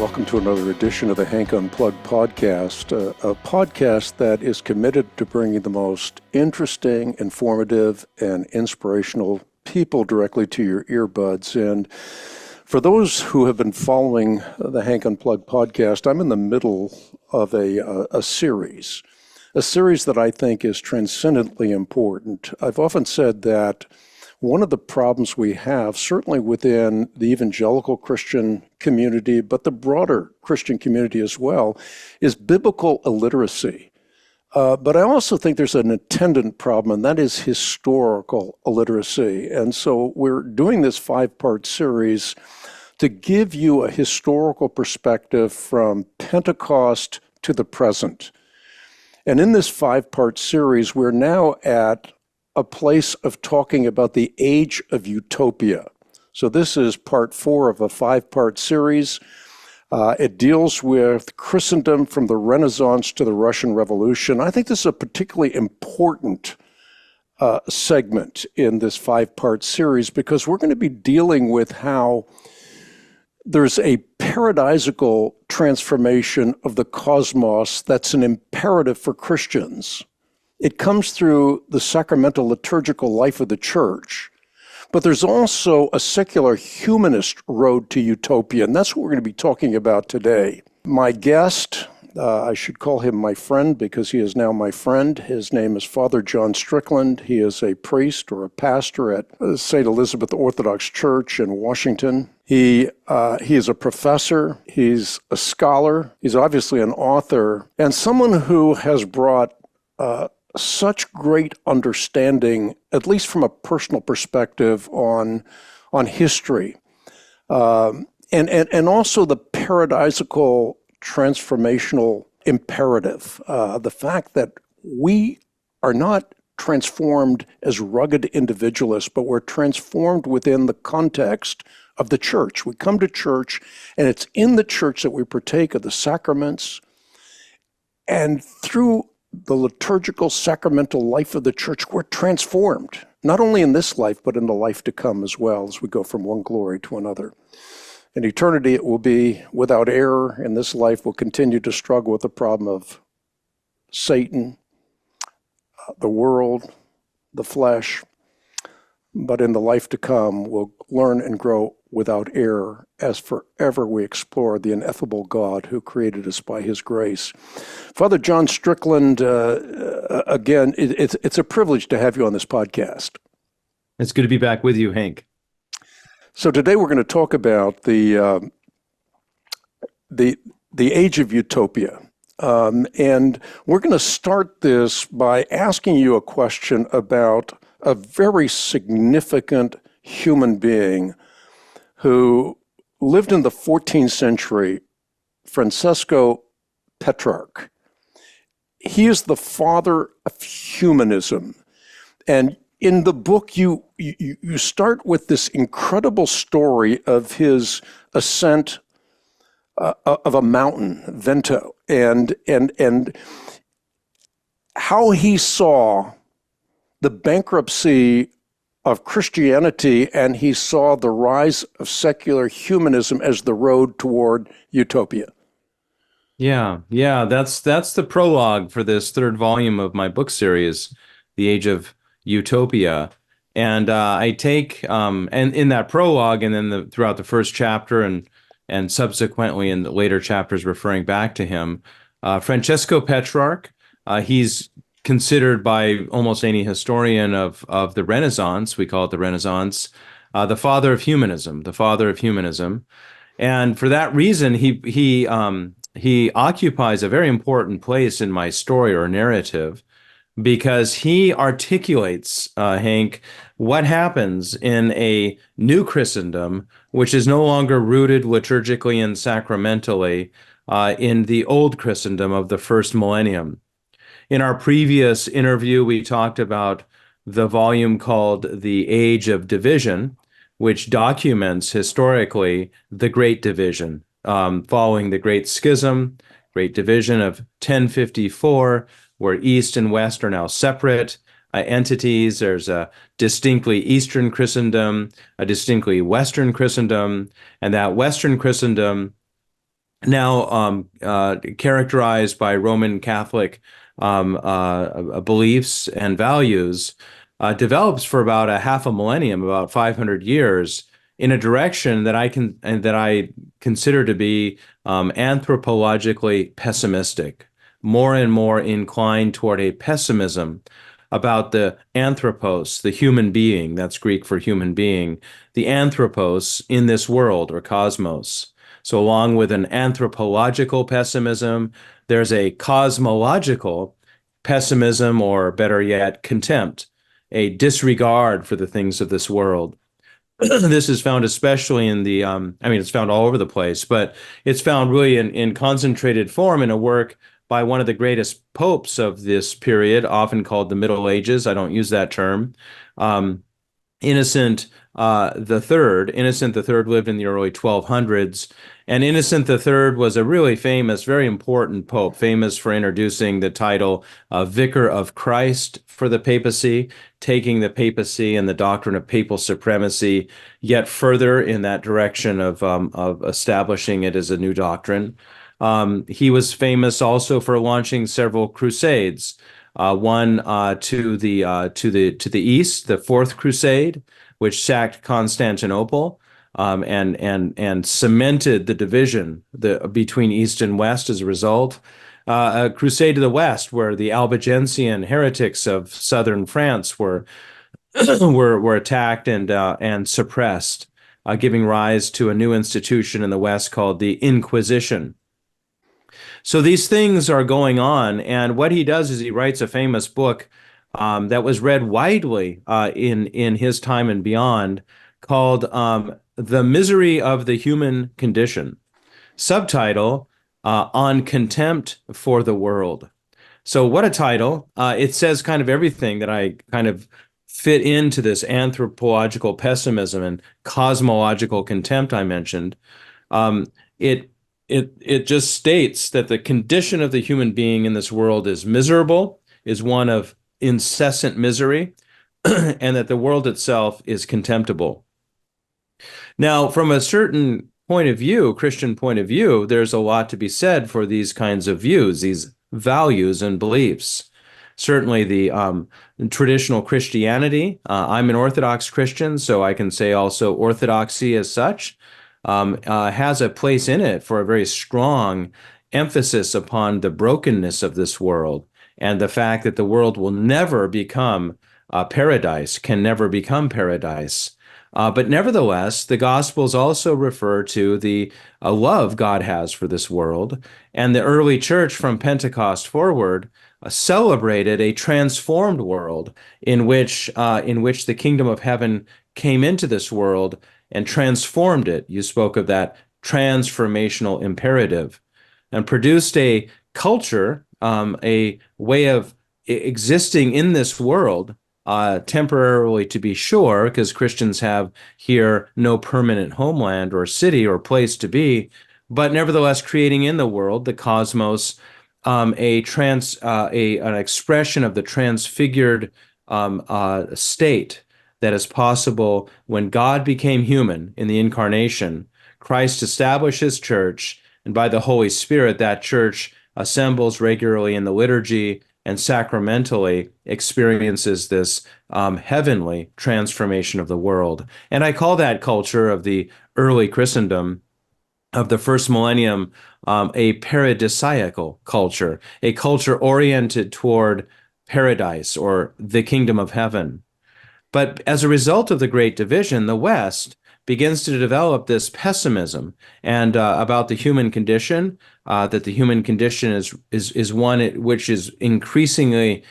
welcome to another edition of the Hank Unplugged podcast, a podcast that is committed to bringing the most interesting, informative, and inspirational people directly to your earbuds. And for those who have been following the Hank Unplugged podcast, I'm in the middle of a series that I think is transcendently important. I've often said that one of the problems we have, certainly within the evangelical Christian community, but the broader Christian community as well, is biblical illiteracy. But I also think there's an attendant problem, and that is historical illiteracy. And so we're doing this 5-part series to give you a historical perspective from Pentecost to the present. And in this 5-part series, we're now at a place of talking about the Age of Utopia. So this is part 4 of a 5-part series. It deals with Christendom from the Renaissance to the Russian Revolution. I think this is a particularly important segment in this 5-part series because we're going to be dealing with how there's a paradisical transformation of the cosmos that's an imperative for Christians. It comes through the sacramental liturgical life of the church, but there's also a secular humanist road to utopia, and that's what we're going to be talking about today. My guest, I should call him my friend because he is now my friend. His name is Father John Strickland. He is a priest or a pastor at St. Elizabeth Orthodox Church in Washington. He is a professor. He's a scholar. He's obviously an author and someone who has brought such great understanding, at least from a personal perspective, on history, and also the paradisical transformational imperative, the fact that we are not transformed as rugged individualists, but we're transformed within the context of the church. We come to church, and it's in the church that we partake of the sacraments, and through the liturgical sacramental life of the church, we're transformed, not only in this life, but in the life to come as well, as we go from one glory to another. In eternity, it will be without error. In this life, we'll continue to struggle with the problem of Satan, the world, the flesh. But in the life to come, we'll learn and grow without error as forever we explore the ineffable God who created us by his grace. Father John Strickland, again, it's a privilege to have you on this podcast. It's good to be back with you, Hank. So today we're going to talk about the Age of Utopia. And we're going to start this by asking you a question about a very significant human being who lived in the 14th century, Francesco Petrarch. He is the father of humanism. And in the book, you start with this incredible story of his ascent of a mountain, Vento, and how he saw the bankruptcy of Christianity, and he saw the rise of secular humanism as the road toward utopia. Yeah, that's the prologue for this 3rd volume of my book series, The Age of Utopia. And I take, and in that prologue, and then throughout the first chapter, and subsequently in the later chapters referring back to him, Francesco Petrarch, he's considered by almost any historian of the Renaissance, we call it the Renaissance, the father of humanism, and for that reason, he occupies a very important place in my story or narrative, because he articulates, Hank, what happens in a new Christendom, which is no longer rooted liturgically and sacramentally in the old Christendom of the first millennium. In our previous interview, we talked about the volume called The Age of Division, which documents historically the Great Division, following the Great Schism, Great Division of 1054, where East and West are now separate entities. There's a distinctly Eastern Christendom, a distinctly Western Christendom, and that Western Christendom now characterized by Roman Catholic beliefs and values, develops for about a half a millennium, about 500 years, in a direction that I consider to be anthropologically pessimistic, more and more inclined toward a pessimism about the anthropos, the human being, that's Greek for human being, the anthropos in this world or cosmos. So, along with an anthropological pessimism, there's a cosmological pessimism, or better yet, contempt, a disregard for the things of this world. This is found especially in the, it's found all over the place, but it's found really in concentrated form in a work by one of the greatest popes of this period, often called the Middle Ages. I don't use that term. Innocent the Third. Innocent the Third lived in the early 1200s, and Innocent the Third was a really famous, very important pope, famous for introducing the title Vicar of Christ for the papacy, taking the papacy and the doctrine of papal supremacy yet further in that direction of establishing it as a new doctrine. He was famous also for launching several crusades. One to the east, the Fourth Crusade, which sacked Constantinople, and cemented the division between East and West as a result. A crusade to the west, where the Albigensian heretics of southern France were were attacked and suppressed, giving rise to a new institution in the West called the Inquisition. So these things are going on, and what he does is he writes a famous book that was read widely in his time and beyond, called "The Misery of the Human Condition." Subtitle: On Contempt for the World. So what a title! It says kind of everything that I kind of fit into this anthropological pessimism and cosmological contempt I mentioned. It just states that the condition of the human being in this world is miserable, is one of incessant misery, and that the world itself is contemptible. Now, from a certain point of view, Christian point of view, there's a lot to be said for these kinds of views, these values and beliefs. Certainly the traditional Christianity, I'm an Orthodox Christian, so I can say also orthodoxy as such, has a place in it for a very strong emphasis upon the brokenness of this world and the fact that the world will never become paradise, can never become paradise. But nevertheless, the Gospels also refer to the love God has for this world. And the early church from Pentecost forward celebrated a transformed world in which the kingdom of heaven came into this world and transformed it. You spoke of that transformational imperative, and produced a culture, a way of existing in this world, temporarily to be sure, because Christians have here no permanent homeland or city or place to be, but nevertheless creating in the world, the cosmos, an expression of the transfigured state that is possible when God became human in the incarnation. Christ established his church, and by the Holy Spirit, that church assembles regularly in the liturgy and sacramentally experiences this heavenly transformation of the world. And I call that culture of the early Christendom, of the first millennium, a paradisiacal culture, a culture oriented toward paradise or the kingdom of heaven. But as a result of the Great Division, the West begins to develop this pessimism and about the human condition, that the human condition is one in which it's increasingly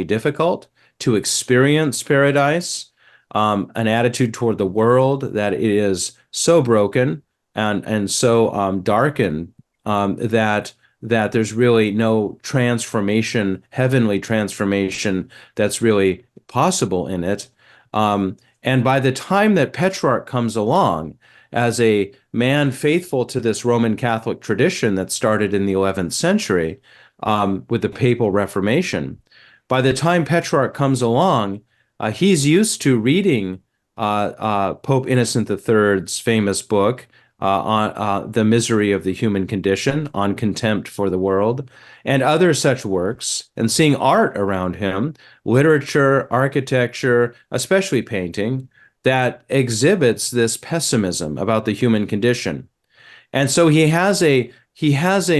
difficult to experience paradise, an attitude toward the world that it is so broken and so darkened that there's really no transformation, heavenly transformation that's really possible in it. And by the time that Petrarch comes along as a man faithful to this Roman Catholic tradition that started in the 11th century with the Papal Reformation, by the time Petrarch comes along, he's used to reading Pope Innocent III's famous book, on the misery of the human condition, on contempt for the world, and other such works, and seeing art around him, literature, architecture, especially painting, that exhibits this pessimism about the human condition. And so he has a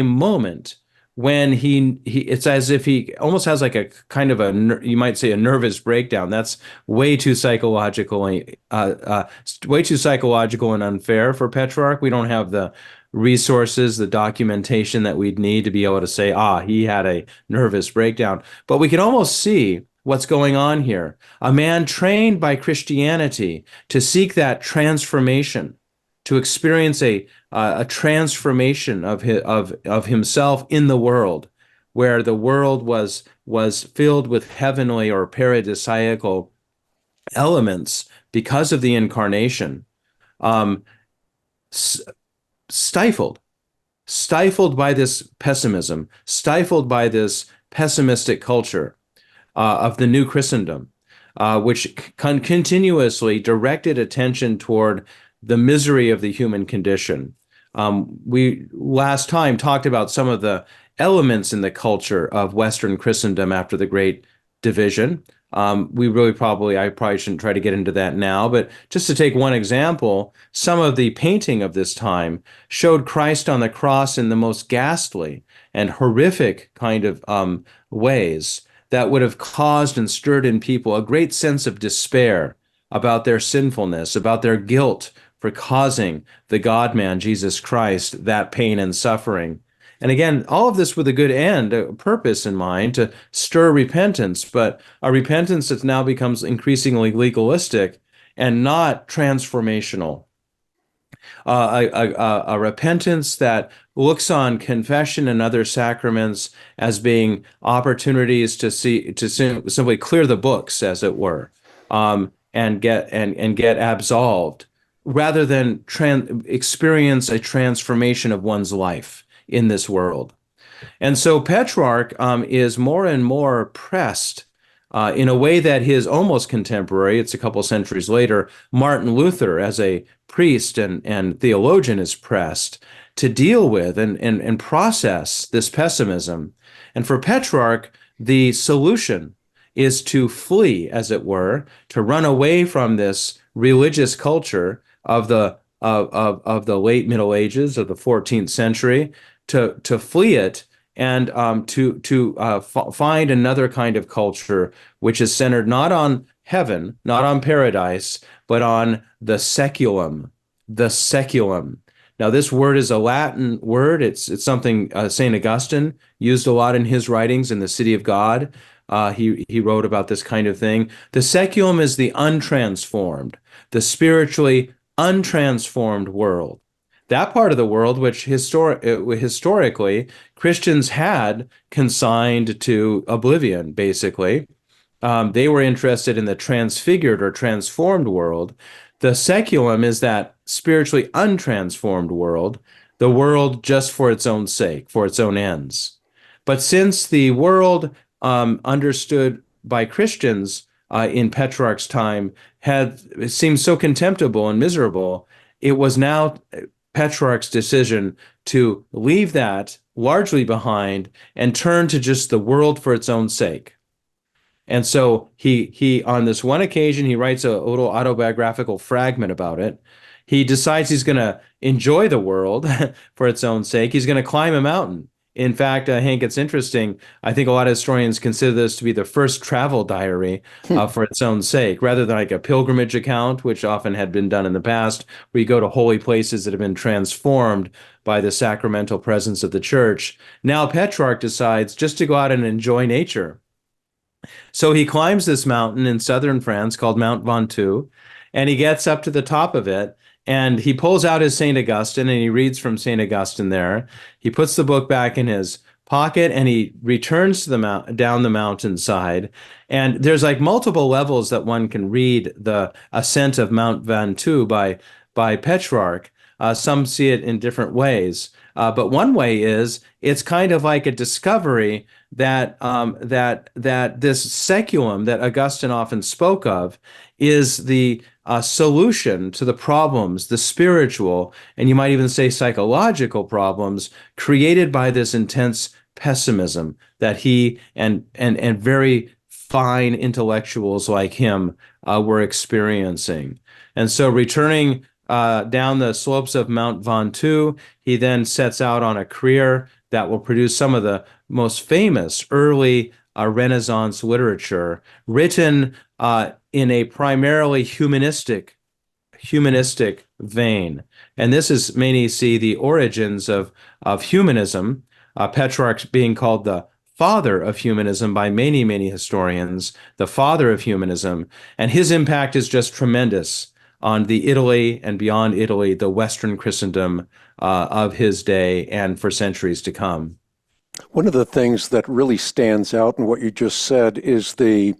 moment when he it's as if he almost has like a kind of you might say a nervous breakdown. That's way too way too psychological and unfair for Petrarch. We don't have the resources, the documentation that we'd need to be able to say, he had a nervous breakdown. But we can almost see what's going on here. A man trained by Christianity to seek that transformation, to experience a transformation of himself in the world, where the world was filled with heavenly or paradisiacal elements because of the incarnation, stifled by this pessimism, stifled by this pessimistic culture of the new Christendom, which continuously directed attention toward the misery of the human condition. We last time talked about some of the elements in the culture of Western Christendom after the Great Division. I probably shouldn't try to get into that now, but just to take one example, some of the painting of this time showed Christ on the cross in the most ghastly and horrific kind of ways that would have caused and stirred in people a great sense of despair about their sinfulness, about their guilt for causing the God-man, Jesus Christ, that pain and suffering. And again, all of this with a good end, a purpose in mind, to stir repentance, but a repentance that now becomes increasingly legalistic and not transformational. A repentance that looks on confession and other sacraments as being opportunities to simply clear the books, as it were, and get absolved, rather than experience a transformation of one's life in this world. And so Petrarch is more and more pressed in a way that his almost contemporary, it's a couple centuries later, Martin Luther, as a priest and theologian, is pressed to deal with and process this pessimism. And for Petrarch, the solution is to flee, as it were, to run away from this religious culture of the late Middle Ages, of the 14th century, to flee it and to find another kind of culture which is centered not on heaven, not on paradise, but on the seculum, the seculum. Now, this word is a Latin word. It's something St. Augustine used a lot in his writings in The City of God. He wrote about this kind of thing. The seculum is the untransformed, the spiritually untransformed world. That part of the world which historically Christians had consigned to oblivion, basically. They were interested in the transfigured or transformed world. The seculum is that spiritually untransformed world, the world just for its own sake, for its own ends. But since the world understood by Christians in Petrarch's time it seemed so contemptible and miserable, it was now Petrarch's decision to leave that largely behind and turn to just the world for its own sake. And so he on this one occasion, he writes a little autobiographical fragment about it. He decides he's going to enjoy the world for its own sake. He's going to climb a mountain. In fact, Hank, it's interesting. I think a lot of historians consider this to be the first travel diary for its own sake, rather than like a pilgrimage account, which often had been done in the past, where you go to holy places that have been transformed by the sacramental presence of the church. Now Petrarch decides just to go out and enjoy nature. So he climbs this mountain in southern France called Mount Ventoux, and he gets up to the top of it. And he pulls out his St. Augustine and he reads from St. Augustine there. He puts the book back in his pocket and he returns to down the mountainside. And there's like multiple levels that one can read the ascent of Mount Ventoux by Petrarch. Some see it in different ways. But one way is it's kind of like a discovery that that this seculum that Augustine often spoke of is the solution to the problems, the spiritual, and you might even say psychological problems created by this intense pessimism that he and very fine intellectuals like him were experiencing. And so returning down the slopes of Mount Ventoux, he then sets out on a career that will produce some of the most famous early Renaissance literature, written in a primarily humanistic vein. And this is mainly see the origins of humanism, Petrarch being called the father of humanism by many historians, the father of humanism, and his impact is just tremendous on the Italy and beyond Italy, the Western Christendom of his day and for centuries to come. One of the things that really stands out in what you just said is the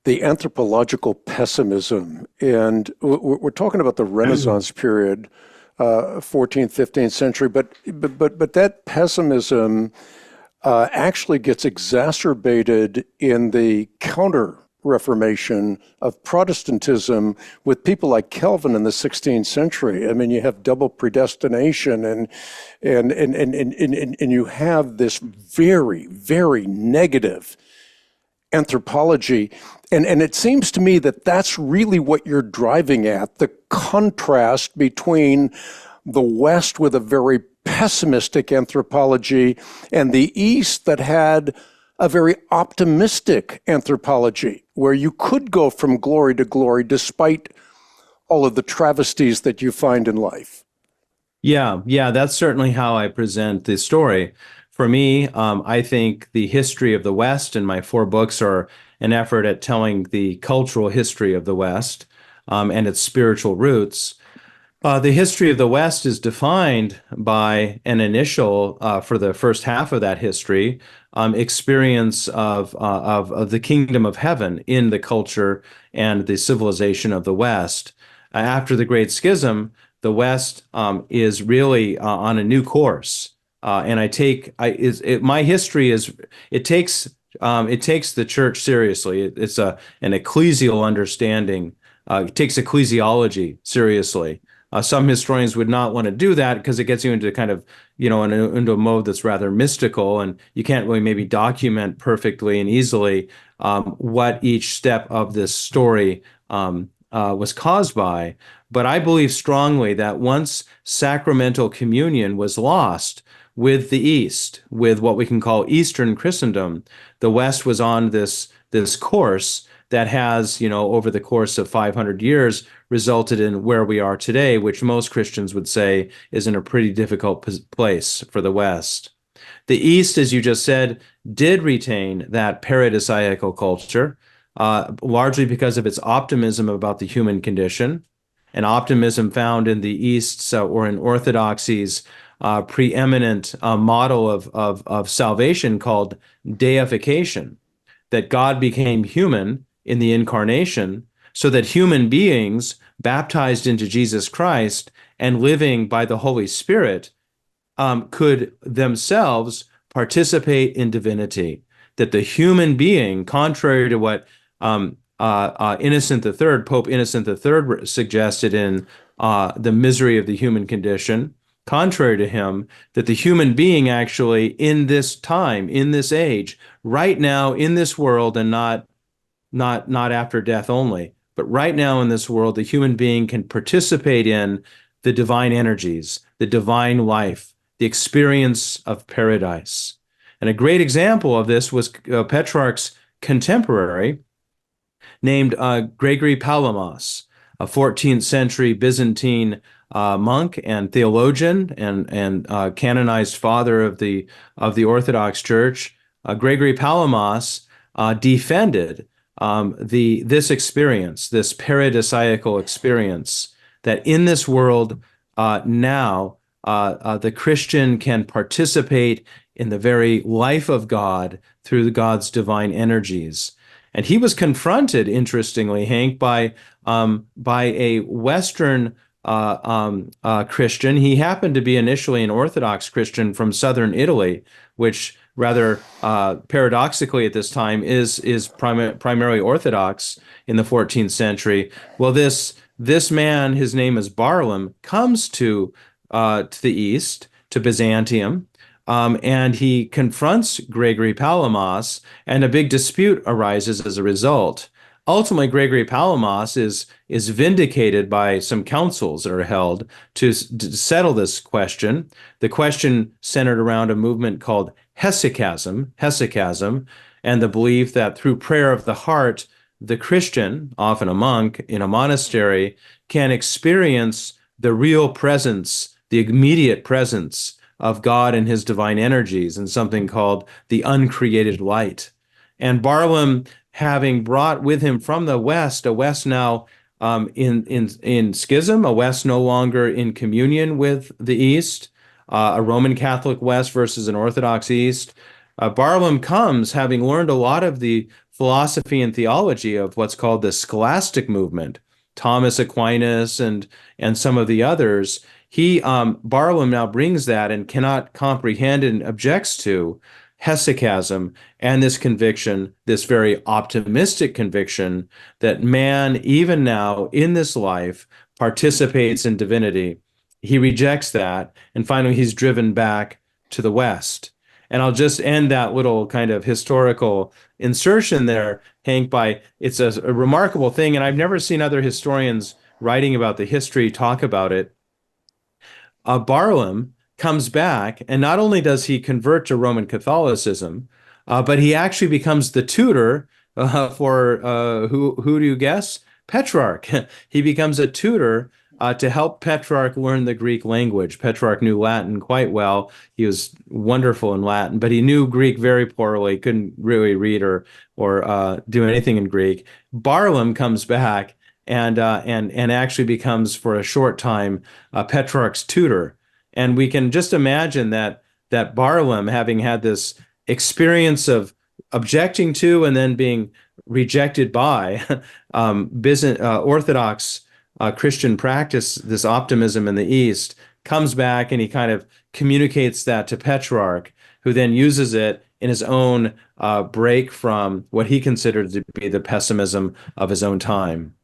anthropological pessimism. And we're talking about the Renaissance period, 14th, 15th century, but that pessimism actually gets exacerbated in the counter-Reformation of Protestantism with people like Calvin in the 16th century. I mean, you have double predestination and you have this very negative anthropology. And it seems to me that that's really what you're driving at, the contrast between the West with a very pessimistic anthropology and the East that had a very optimistic anthropology, where you could go from glory to glory despite all of the travesties that you find in life. Yeah, that's certainly how I present the story. For me, I think the history of the West and my 4 books are an effort at telling the cultural history of the West and its spiritual roots. The history of the West is defined by an initial, for the first half of that history, experience of the kingdom of heaven in the culture and the civilization of the West. After the Great Schism, the West is really on a new course, and my history is it takes the church seriously. It's an ecclesial understanding. It takes ecclesiology seriously. Some historians would not want to do that because it gets you into kind of, into a mode that's rather mystical, and you can't really maybe document perfectly and easily what each step of this story was caused by. But I believe strongly that once sacramental communion was lost with the East, with what we can call Eastern Christendom, the West was on this course that has, over the course of 500 years, resulted in where we are today, which most Christians would say is in a pretty difficult place for the West. The East, as you just said, did retain that paradisiacal culture, largely because of its optimism about the human condition, an optimism found in the East's or in Orthodoxy's preeminent model of salvation called deification, that God became human in the incarnation so that human beings baptized into Jesus Christ and living by the Holy Spirit could themselves participate in divinity. That the human being, contrary to what Innocent III, Pope Innocent III suggested in The Misery of the Human Condition, contrary to him, that the human being actually in this time, in this age, right now in this world, and not after death only, but right now in this world, the human being can participate in the divine energies, the divine life, the experience of paradise. And a great example of this was Petrarch's contemporary named Gregory Palamas, a 14th century Byzantine monk and theologian and canonized father of the Orthodox Church. Gregory Palamas defended this experience, this paradisiacal experience, that in this world now the Christian can participate in the very life of God through God's divine energies. And he was confronted, interestingly, Hank, by a Western Christian. He happened to be initially an Orthodox Christian from southern Italy, which rather paradoxically at this time is primarily Orthodox in the 14th century. Well, this man, his name is Barlaam, comes to the east, to Byzantium, and he confronts Gregory Palamas, and a big dispute arises as a result. Ultimately, Gregory Palamas is vindicated by some councils that are held to settle this question. The question centered around a movement called hesychasm, and the belief that through prayer of the heart, the Christian, often a monk in a monastery, can experience the real presence, the immediate presence of God and his divine energies in something called the uncreated light. And Barlaam, having brought with him from the West, a West now in schism, a West no longer in communion with the East, a Roman Catholic West versus an Orthodox East, Barlaam comes having learned a lot of the philosophy and theology of what's called the scholastic movement, Thomas Aquinas and some of the others. Barlaam now brings that and cannot comprehend and objects to hesychasm and this conviction, this very optimistic conviction that man, even now in this life, participates in divinity. He rejects that, and finally he's driven back to the West. And I'll just end that little kind of historical insertion there, Hank, by it's a remarkable thing, and I've never seen other historians writing about the history talk about it. Barlaam comes back, and not only does he convert to Roman Catholicism, but he actually becomes the tutor for who do you guess? Petrarch. He becomes a tutor to help Petrarch learn the Greek language. Petrarch knew Latin quite well. He was wonderful in Latin, but he knew Greek very poorly, couldn't really read or do anything in Greek. Barlaam comes back and actually becomes for a short time Petrarch's tutor. And we can just imagine that Barlaam, having had this experience of objecting to and then being rejected by Orthodox Christian practice, this optimism in the East, comes back and he kind of communicates that to Petrarch, who then uses it in his own break from what he considered to be the pessimism of his own time.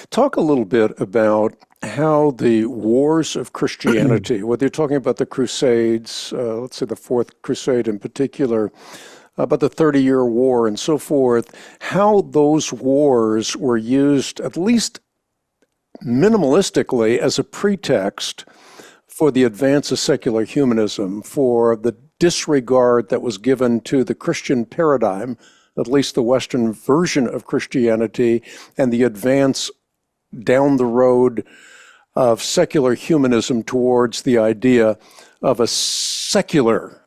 Talk a little bit about how the wars of Christianity, whether you're talking about the Crusades, let's say the Fourth Crusade in particular, about the 30-Year War and so forth, how those wars were used, at least minimalistically, as a pretext for the advance of secular humanism, for the disregard that was given to the Christian paradigm, at least the Western version of Christianity, and the advance down the road of secular humanism towards the idea of a secular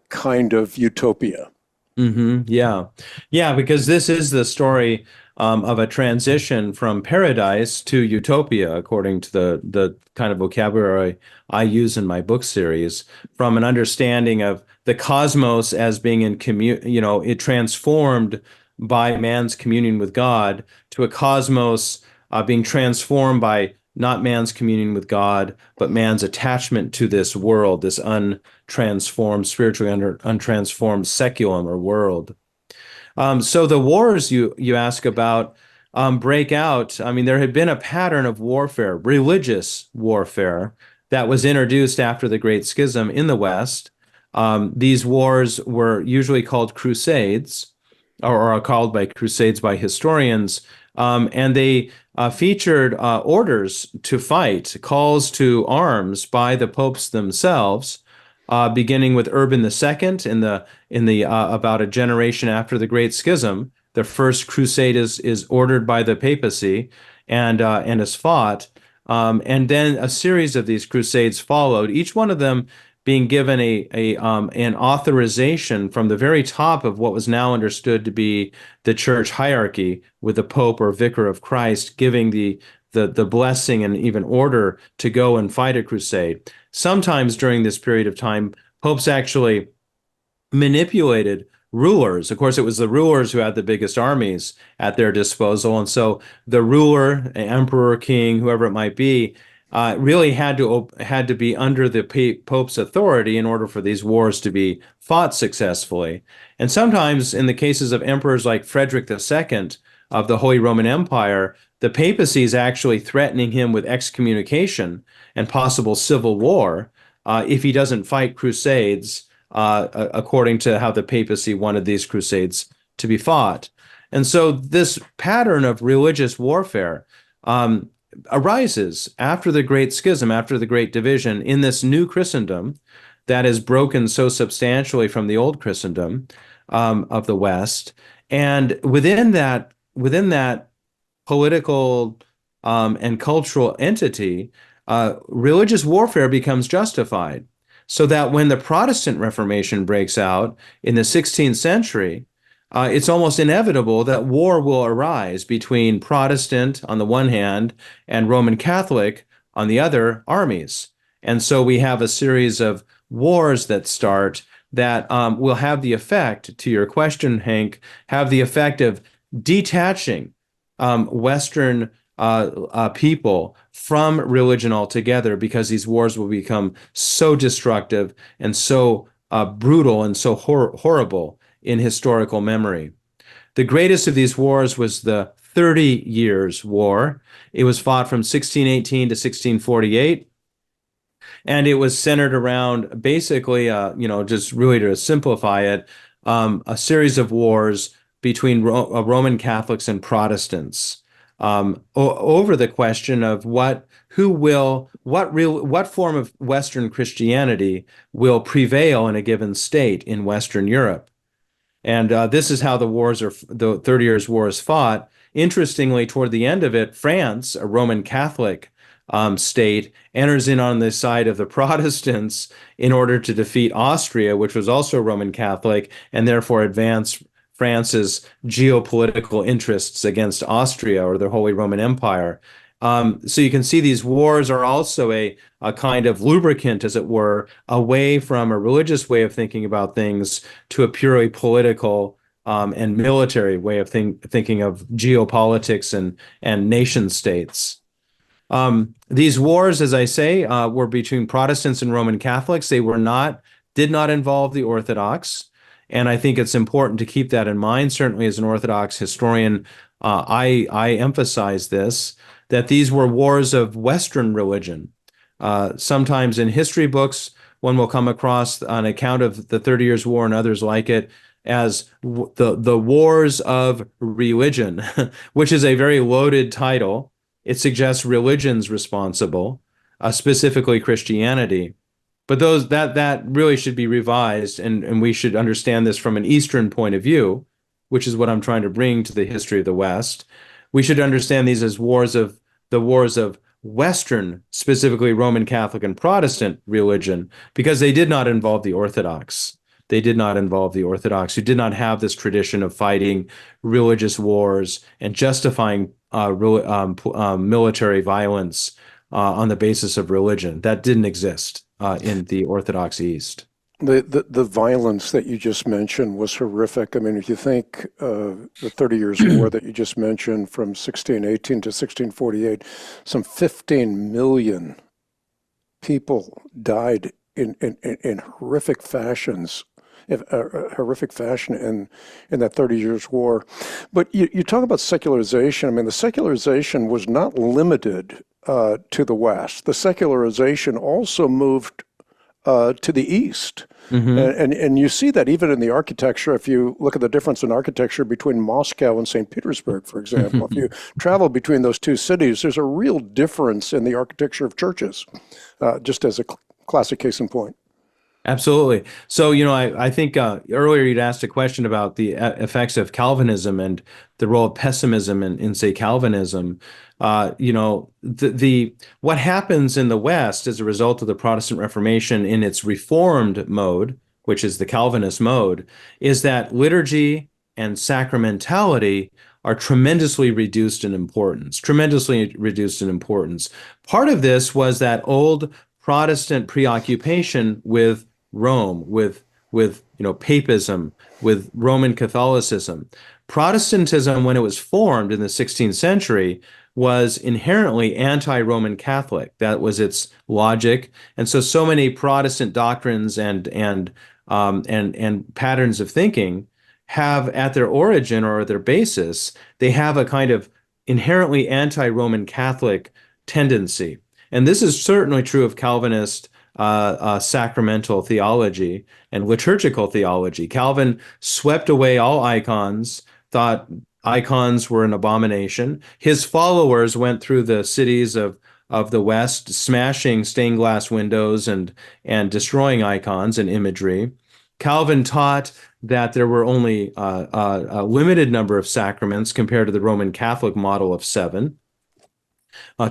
kind of utopia. Mm-hmm. Yeah, because this is the story of a transition from paradise to utopia, according to the kind of vocabulary I use in my book series, from an understanding of the cosmos as being it transformed by man's communion with God, to a cosmos being transformed by not man's communion with God, but man's attachment to this world, this untransformed, spiritually untransformed seculum or world. So the wars you ask about break out. I mean, there had been a pattern of warfare, religious warfare, that was introduced after the Great Schism in the West. These wars were usually called crusades, or are called by crusades by historians, and they featured orders to fight, calls to arms by the popes themselves, beginning with Urban II in the about a generation after the Great Schism. The first crusade is ordered by the papacy and is fought, and then a series of these crusades followed. Each one of them being given an authorization from the very top of what was now understood to be the church hierarchy, with the Pope or Vicar of Christ giving the blessing and even order to go and fight a crusade. Sometimes during this period of time, popes actually manipulated rulers. Of course, it was the rulers who had the biggest armies at their disposal. And so the ruler, emperor, king, whoever it might be, really had to be under the Pope's authority in order for these wars to be fought successfully. And sometimes, in the cases of emperors like Frederick II of the Holy Roman Empire, the papacy is actually threatening him with excommunication and possible civil war if he doesn't fight crusades according to how the papacy wanted these crusades to be fought. And so this pattern of religious warfare arises after the Great Schism, after the Great Division, in this new Christendom that is broken so substantially from the old Christendom of the West. And within that political and cultural entity, religious warfare becomes justified. So that when the Protestant Reformation breaks out in the 16th century, it's almost inevitable that war will arise between Protestant on the one hand and Roman Catholic on the other armies. And so we have a series of wars that start that will have the effect, to your question, Hank, have the effect of detaching Western people from religion altogether, because these wars will become so destructive and so brutal and so horrible in historical memory. The greatest of these wars was the 30 Years' War. It was fought from 1618 to 1648. And it was centered around basically, just really to simplify it, a series of wars between Roman Catholics and Protestants over the question of what form of Western Christianity will prevail in a given state in Western Europe. And this is how the 30 Years' War is fought. Interestingly, toward the end of it, France, a Roman Catholic state, enters in on the side of the Protestants in order to defeat Austria, which was also Roman Catholic, and therefore advance France's geopolitical interests against Austria or the Holy Roman Empire. So you can see these wars are also a kind of lubricant, as it were, away from a religious way of thinking about things to a purely political and military way of thinking of geopolitics and nation states. These wars, as I say, were between Protestants and Roman Catholics. They did not involve the Orthodox. And I think it's important to keep that in mind. Certainly, as an Orthodox historian, I emphasize this, that these were wars of Western religion. Sometimes in history books, one will come across an account of the 30 Years' War and others like it as the wars of religion, which is a very loaded title. It suggests religion's responsible, specifically Christianity. But that really should be revised, and we should understand this from an Eastern point of view, which is what I'm trying to bring to the history of the West. We should understand these as the wars of Western, specifically Roman Catholic and Protestant religion, because they did not involve the Orthodox. They did not involve the Orthodox, who did not have this tradition of fighting religious wars and justifying military violence on the basis of religion. That didn't exist in the Orthodox East. The violence that you just mentioned was horrific. I mean, if you think the 30 Years' War that you just mentioned from 1618 to 1648, some 15 million people died in horrific fashions. Horrific fashion in that 30 Years' War. But you talk about secularization. I mean, the secularization was not limited to the West. The secularization also moved to the East. Mm-hmm. And you see that even in the architecture. If you look at the difference in architecture between Moscow and St. Petersburg, for example, if you travel between those two cities, there's a real difference in the architecture of churches, just as a classic case in point. Absolutely. So, I think earlier you'd asked a question about the effects of Calvinism and the role of pessimism in say, Calvinism. What happens in the West as a result of the Protestant Reformation in its reformed mode, which is the Calvinist mode, is that liturgy and sacramentality are tremendously reduced in importance. Part of this was that old Protestant preoccupation with Rome, with with papism, with Roman Catholicism. Protestantism, when it was formed in the 16th century, was inherently anti-Roman Catholic. That was its logic, and so many Protestant doctrines and patterns of thinking have at their origin or their basis, they have a kind of inherently anti-Roman Catholic tendency. And this is certainly true of Calvinist sacramental theology and liturgical theology. Calvin swept away all icons, thought icons were an abomination. His followers went through the cities of the West, smashing stained glass windows and destroying icons and imagery. Calvin taught that there were only a limited number of sacraments compared to the Roman Catholic model of seven.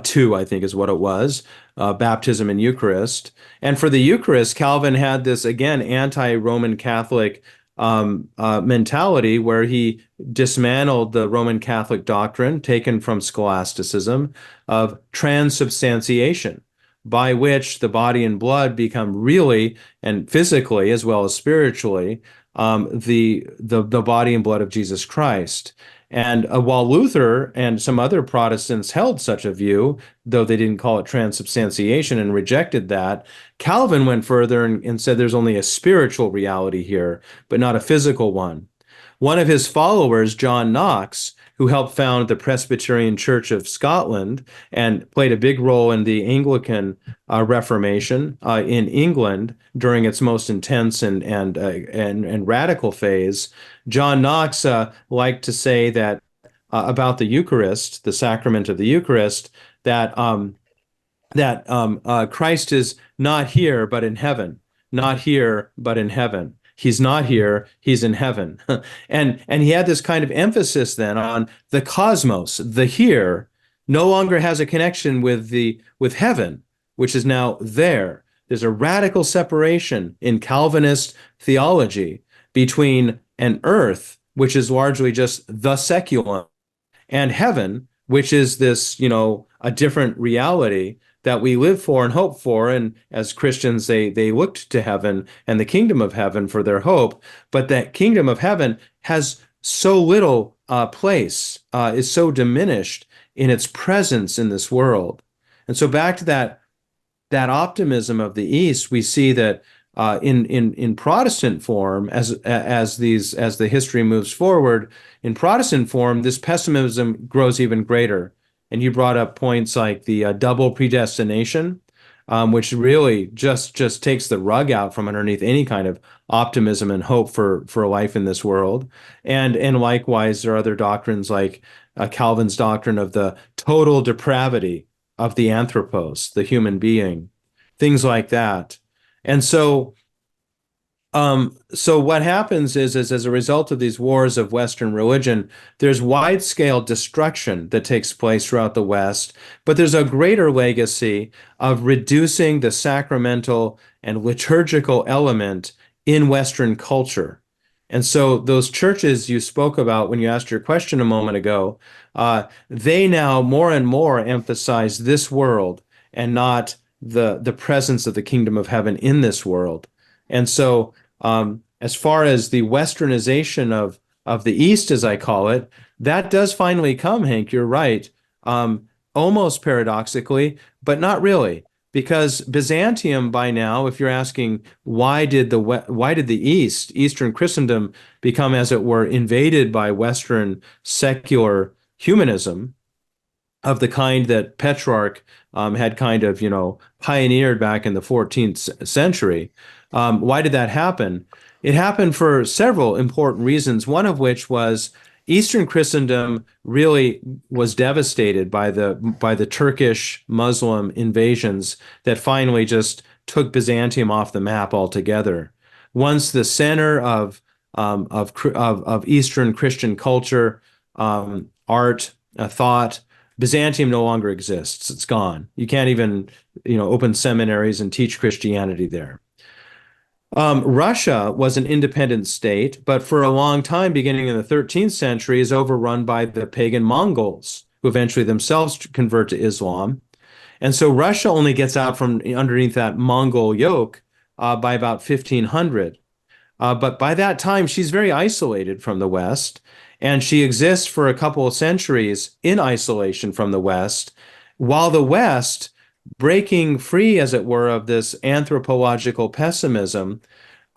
Two, I think, is what it was, baptism and Eucharist. And for the Eucharist, Calvin had this, again, anti-Roman Catholic mentality where he dismantled the Roman Catholic doctrine taken from scholasticism of transubstantiation, by which the body and blood become really, and physically as well as spiritually, the body and blood of Jesus Christ. And while Luther and some other Protestants held such a view, though they didn't call it transubstantiation and rejected that, Calvin went further and said there's only a spiritual reality here, but not a physical one. One of his followers, John Knox, who helped found the Presbyterian Church of Scotland and played a big role in the Anglican Reformation in England during its most intense and radical phase. John Knox liked to say that about the Eucharist, the sacrament of the Eucharist, that Christ is not here but in heaven, not here but in heaven. He's not here, he's in heaven. And he had this kind of emphasis then on the cosmos, the here, no longer has a connection with heaven, which is now there. There's a radical separation in Calvinist theology between an earth, which is largely just the seculum, and heaven, which is this, a different reality that we live for and hope for. And as Christians, they looked to heaven and the kingdom of heaven for their hope. But that kingdom of heaven has so little place, is so diminished in its presence in this world. And so back to that optimism of the East, we see that in Protestant form, as the history moves forward, in Protestant form, this pessimism grows even greater. And you brought up points like the double predestination, which really just takes the rug out from underneath any kind of optimism and hope for life in this world. And likewise, there are other doctrines like Calvin's doctrine of the total depravity of the anthropos, the human being, things like that. And so what happens is as a result of these wars of Western religion, there's wide-scale destruction that takes place throughout the West, but there's a greater legacy of reducing the sacramental and liturgical element in Western culture. And so those churches you spoke about when you asked your question a moment ago, they now more and more emphasize this world and not the presence of the kingdom of heaven in this world. And so as far as the westernization of the East, as I call it, that does finally come, Hank, you're right, almost paradoxically, but not really. Because Byzantium by now, if you're asking why did the Eastern Christendom become, as it were, invaded by Western secular humanism of the kind that Petrarch had kind of, pioneered back in the 14th century, why did that happen? It happened for several important reasons, one of which was Eastern Christendom really was devastated by the Turkish Muslim invasions that finally just took Byzantium off the map altogether. Once the center of Eastern Christian culture, art, thought, Byzantium no longer exists. It's gone. You can't even, open seminaries and teach Christianity there. Russia was an independent state, but for a long time, beginning in the 13th century, is overrun by the pagan Mongols, who eventually themselves convert to Islam. And so Russia only gets out from underneath that Mongol yoke by about 1500. But by that time, she's very isolated from the West, and she exists for a couple of centuries in isolation from the West, while the West, breaking free, as it were, of this anthropological pessimism,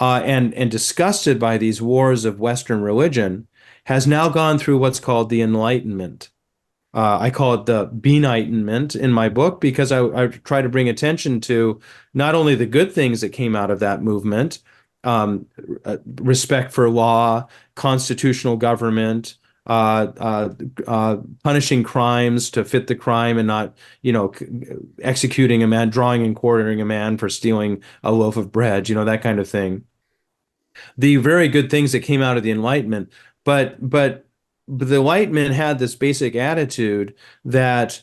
and disgusted by these wars of Western religion, has now gone through what's called the Enlightenment. I call it the Beenightenment in my book because I try to bring attention to not only the good things that came out of that movement, respect for law, constitutional government, punishing crimes to fit the crime and not, executing a man, drawing and quartering a man for stealing a loaf of bread, that kind of thing. The very good things that came out of the Enlightenment, but the Enlightenment had this basic attitude that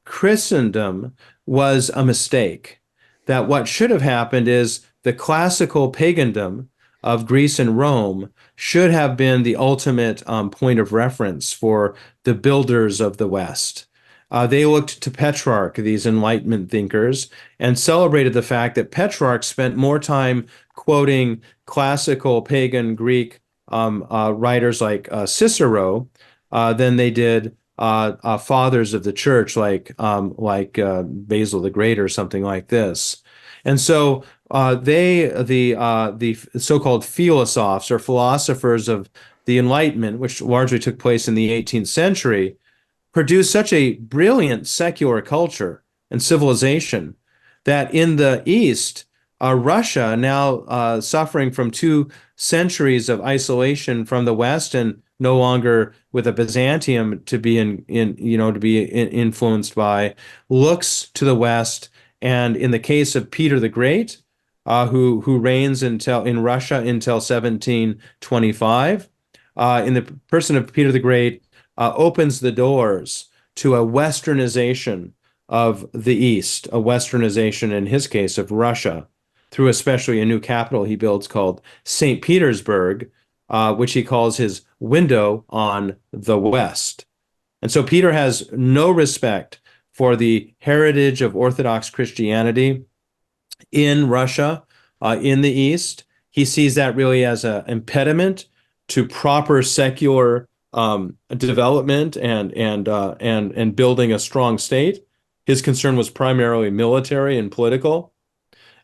Christendom was a mistake. That what should have happened is the classical pagandom of Greece and Rome should have been the ultimate point of reference for the builders of the West. They looked to Petrarch, these Enlightenment thinkers, and celebrated the fact that Petrarch spent more time quoting classical pagan Greek writers like Cicero than they did fathers of the church like Basil the Great or something like this. And so the so-called philosophes or philosophers of the Enlightenment, which largely took place in the 18th century, produced such a brilliant secular culture and civilization that in the East, Russia, now suffering from 2 centuries of isolation from the West and no longer with a Byzantium to be influenced by, looks to the West, and in the case of Peter the Great, who reigns in Russia until 1725, in the person of Peter the Great, opens the doors to a westernization of the East, a westernization, in his case, of Russia, through especially a new capital he builds called St. Petersburg, which he calls his window on the West. And so Peter has no respect for the heritage of Orthodox Christianity in Russia, in the East. He sees that really as an impediment to proper secular development and building a strong state. His concern was primarily military and political,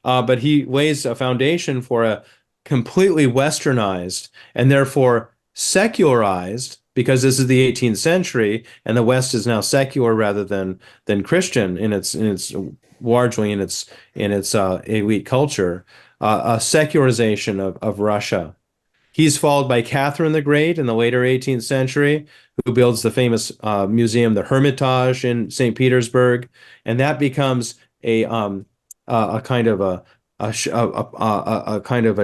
but he lays a foundation for a completely westernized and therefore secularized, because this is the 18th century and the West is now secular rather than Christian in its largely in its elite culture, a secularization of Russia. He's followed by Catherine the Great in the later 18th century, who builds the famous museum, the Hermitage in St. Petersburg, and that becomes a kind of a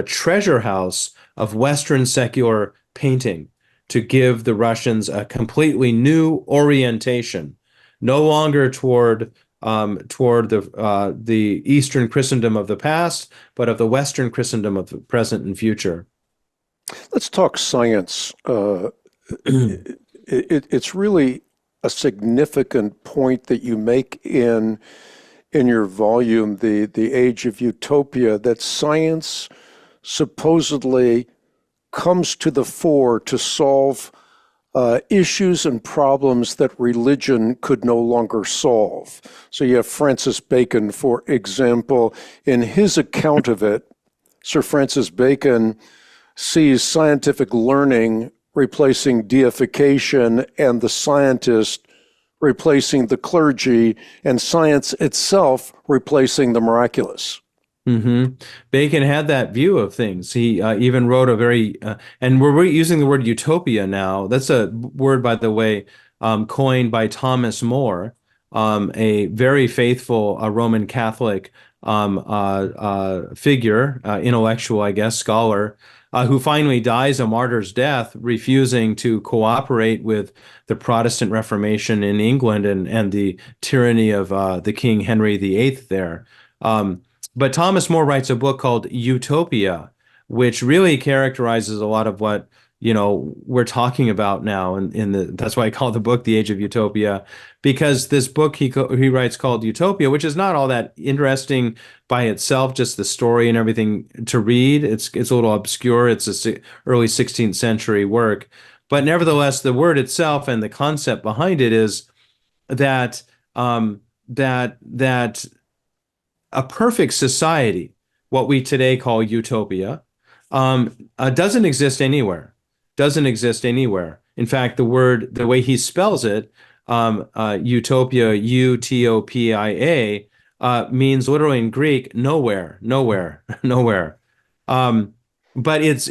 treasure house of Western secular painting to give the Russians a completely new orientation, no longer toward the Eastern Christendom of the past, but of the Western Christendom of the present and future. Let's talk science. It's really a significant point that you make in your volume, the Age of Utopia, that science supposedly comes to the fore to solve issues and problems that religion could no longer solve. So you have Francis Bacon, for example, in his account of it. Sir Francis Bacon sees scientific learning replacing deification and the scientist replacing the clergy and science itself replacing the miraculous. Mm-hmm. Bacon had that view of things. He even wrote a very, and we're using the word utopia now. That's a word, by the way, coined by Thomas More, a very faithful Roman Catholic figure, intellectual, I guess, scholar, who finally dies a martyr's death, refusing to cooperate with the Protestant Reformation in England and the tyranny of the King Henry VIII there. But Thomas More writes a book called Utopia, which really characterizes a lot of what we're talking about now, in the that's why I call the book The Age of Utopia, because this book he writes called Utopia, which is not all that interesting by itself, just the story and everything to read. It's a little obscure. It's a early 16th century work, but nevertheless, the word itself and the concept behind it is that that a perfect society, what we today call utopia, doesn't exist anywhere. Doesn't exist anywhere. In fact, the way he spells it, utopia, Utopia, means literally in Greek, nowhere, nowhere, nowhere. Um, but it's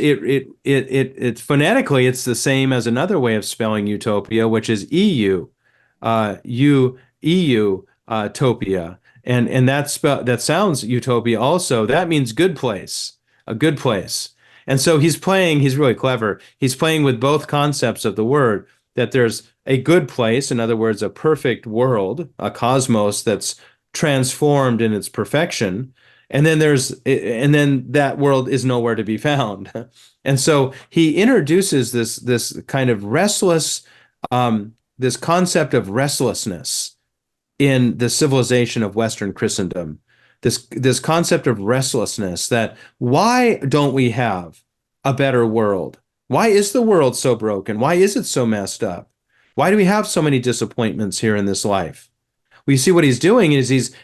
phonetically, it's the same as another way of spelling utopia, which is EU, topia. And that sounds utopia also. That means good place, a good place. And so he's really clever. He's playing with both concepts of the word, that there's a good place, in other words, a perfect world, a cosmos that's transformed in its perfection. And then that world is nowhere to be found. And so he introduces this kind of this concept of restlessness in the civilization of Western Christendom. This concept of restlessness, that why don't we have a better world? Why is the world so broken? Why is it so messed up? Why do we have so many disappointments here in this life? We see what he's doing is he's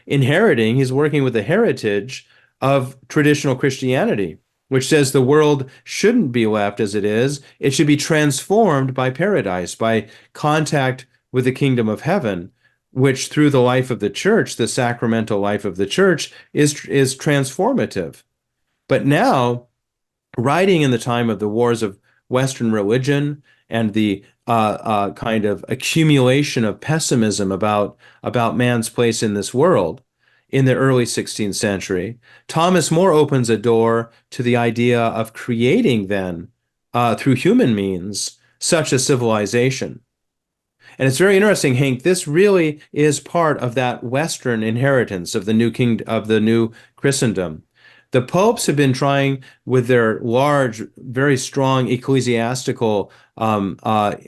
working with the heritage of traditional Christianity, which says the world shouldn't be left as it is. It should be transformed by paradise, by contact with the kingdom of heaven, which through the life of the church, the sacramental life of the church, is transformative. But now, writing in the time of the wars of Western religion and the kind of accumulation of pessimism about man's place in this world in the early 16th century, Thomas More opens a door to the idea of creating then, through human means, such a civilization. And it's very interesting, Hank. This really is part of that Western inheritance of the new Christendom. The popes have been trying, with their large, very strong ecclesiastical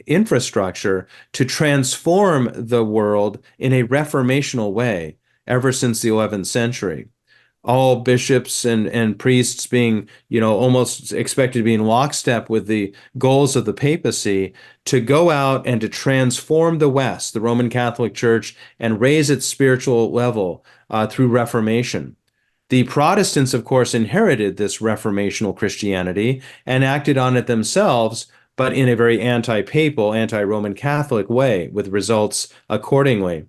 infrastructure, to transform the world in a reformational way ever since the 11th century. All bishops and priests being, almost expected to be in lockstep with the goals of the papacy to go out and to transform the West, the Roman Catholic Church, and raise its spiritual level through Reformation. The Protestants, of course, inherited this reformational Christianity and acted on it themselves, but in a very anti-papal, anti-Roman Catholic way, with results accordingly.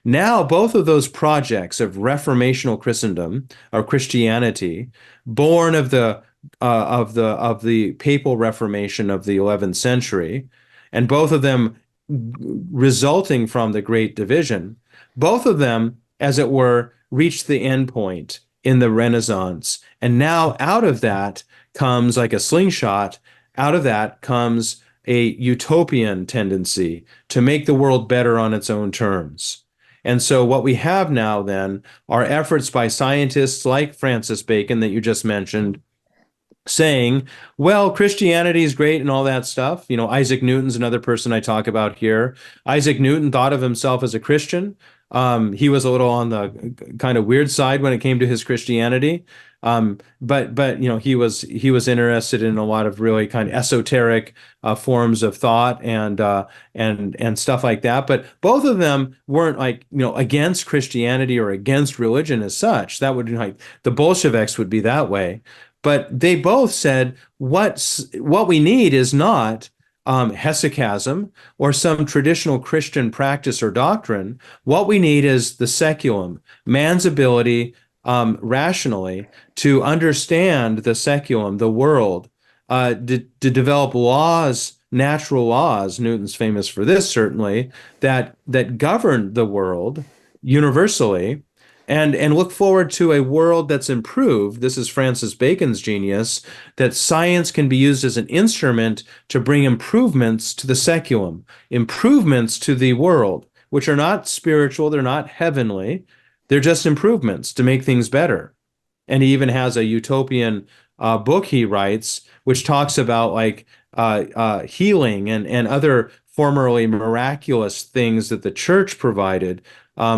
Now, both of those projects of reformational Christendom or Christianity, born of the papal Reformation of the 11th century, and both of them resulting from the Great Division, both of them, as it were, reached the end point in the Renaissance. And now out of that comes, like a slingshot, out of that comes a utopian tendency to make the world better on its own terms. And so what we have now then are efforts by scientists like Francis Bacon that you just mentioned, saying, well, Christianity is great and all that stuff. Isaac Newton's another person I talk about here. Isaac Newton thought of himself as a Christian. He was a little on the kind of weird side when it came to his Christianity. But he was interested in a lot of really kind of esoteric forms of thought and stuff like that. But both of them weren't against Christianity or against religion as such. That would the Bolsheviks would be that way. But they both said what we need is not hesychasm or some traditional Christian practice or doctrine. What we need is the seculum, man's ability rationally to understand the seculum, the world, to develop laws, natural laws. Newton's famous for this, certainly, that govern the world universally, and look forward to a world that's improved. This is Francis Bacon's genius, that science can be used as an instrument to bring improvements to the seculum, improvements to the world, which are not spiritual, they're not heavenly, they're just improvements to make things better. And he even has a utopian book he writes, which talks about healing and other formerly miraculous things that the church provided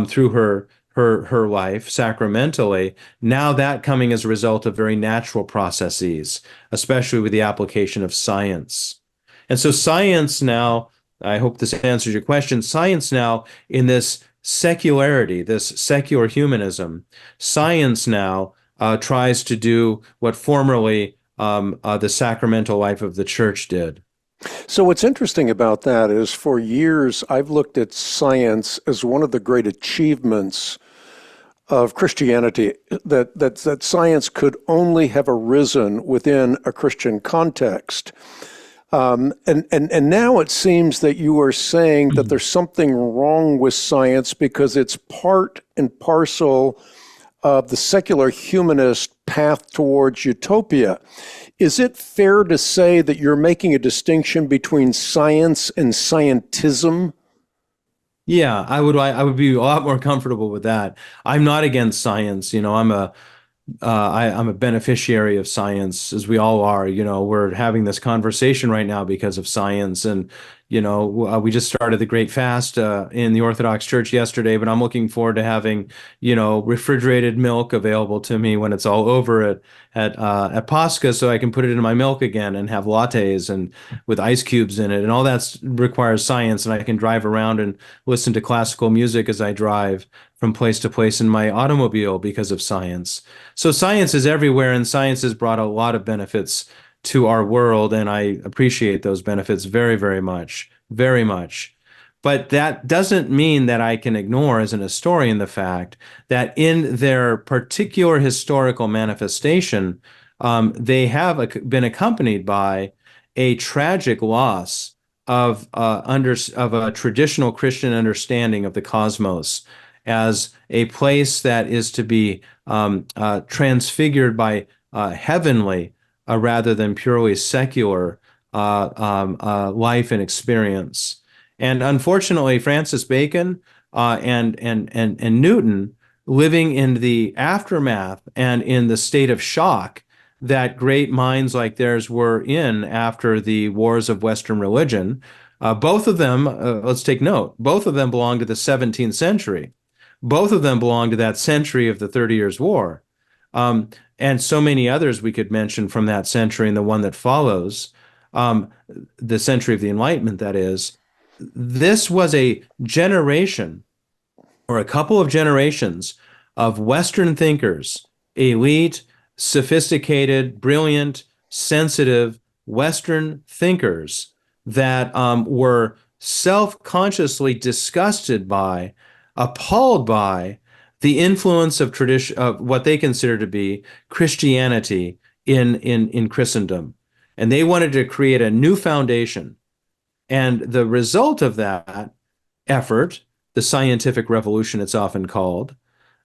through her life sacramentally, now that coming as a result of very natural processes, especially with the application of science. And so science now, I hope this answers your question, science now in this secularity, this secular humanism, science now tries to do what formerly the sacramental life of the church did. So, what's interesting about that is for years I've looked at science as one of the great achievements of Christianity, that science could only have arisen within a Christian context. And now it seems that you are saying that there's something wrong with science because it's part and parcel of the secular humanist path towards utopia. Is it fair to say that you're making a distinction between science and scientism? Yeah, I would be a lot more comfortable with that. I'm not against science. I'm a beneficiary of science, as we all are. We're having this conversation right now because of science. And, we just started the Great Fast in the Orthodox Church yesterday, but I'm looking forward to having, refrigerated milk available to me when it's all over at Pascha, so I can put it in my milk again and have lattes and with ice cubes in it. And all that requires science. And I can drive around and listen to classical music as I drive from place to place in my automobile because of science. So science is everywhere, and science has brought a lot of benefits to our world, and I appreciate those benefits very, very much, very much. But that doesn't mean that I can ignore, as an historian, the fact that in their particular historical manifestation, they have been accompanied by a tragic loss of a traditional Christian understanding of the cosmos as a place that is to be transfigured by heavenly rather than purely secular life and experience. And unfortunately, Francis Bacon and Newton, living in the aftermath and in the state of shock that great minds like theirs were in after the wars of Western religion, both of them, let's take note, both of them belong to the 17th century. Both of them belong to that century of the 30 Years' War. And so many others we could mention from that century and the one that follows, the century of the Enlightenment, that is. This was a generation or a couple of generations of Western thinkers, elite, sophisticated, brilliant, sensitive Western thinkers that were self-consciously disgusted by, appalled by the influence of tradition, of what they consider to be Christianity in Christendom. And they wanted to create a new foundation. And the result of that effort, the scientific revolution it's often called,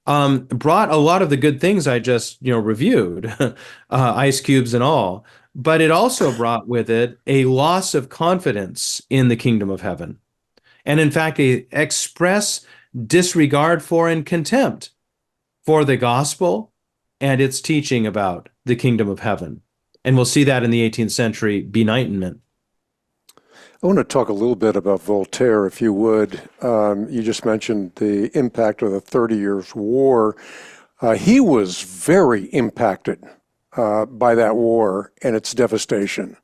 brought a lot of the good things I just reviewed, ice cubes and all. But it also brought with it a loss of confidence in the kingdom of heaven. And in fact, a express disregard for and contempt for the gospel and its teaching about the kingdom of heaven. And we'll see that in the 18th century benightenment. I want to talk a little bit about Voltaire, if you would. You just mentioned the impact of the 30 Years' War. He was very impacted by that war and its devastation.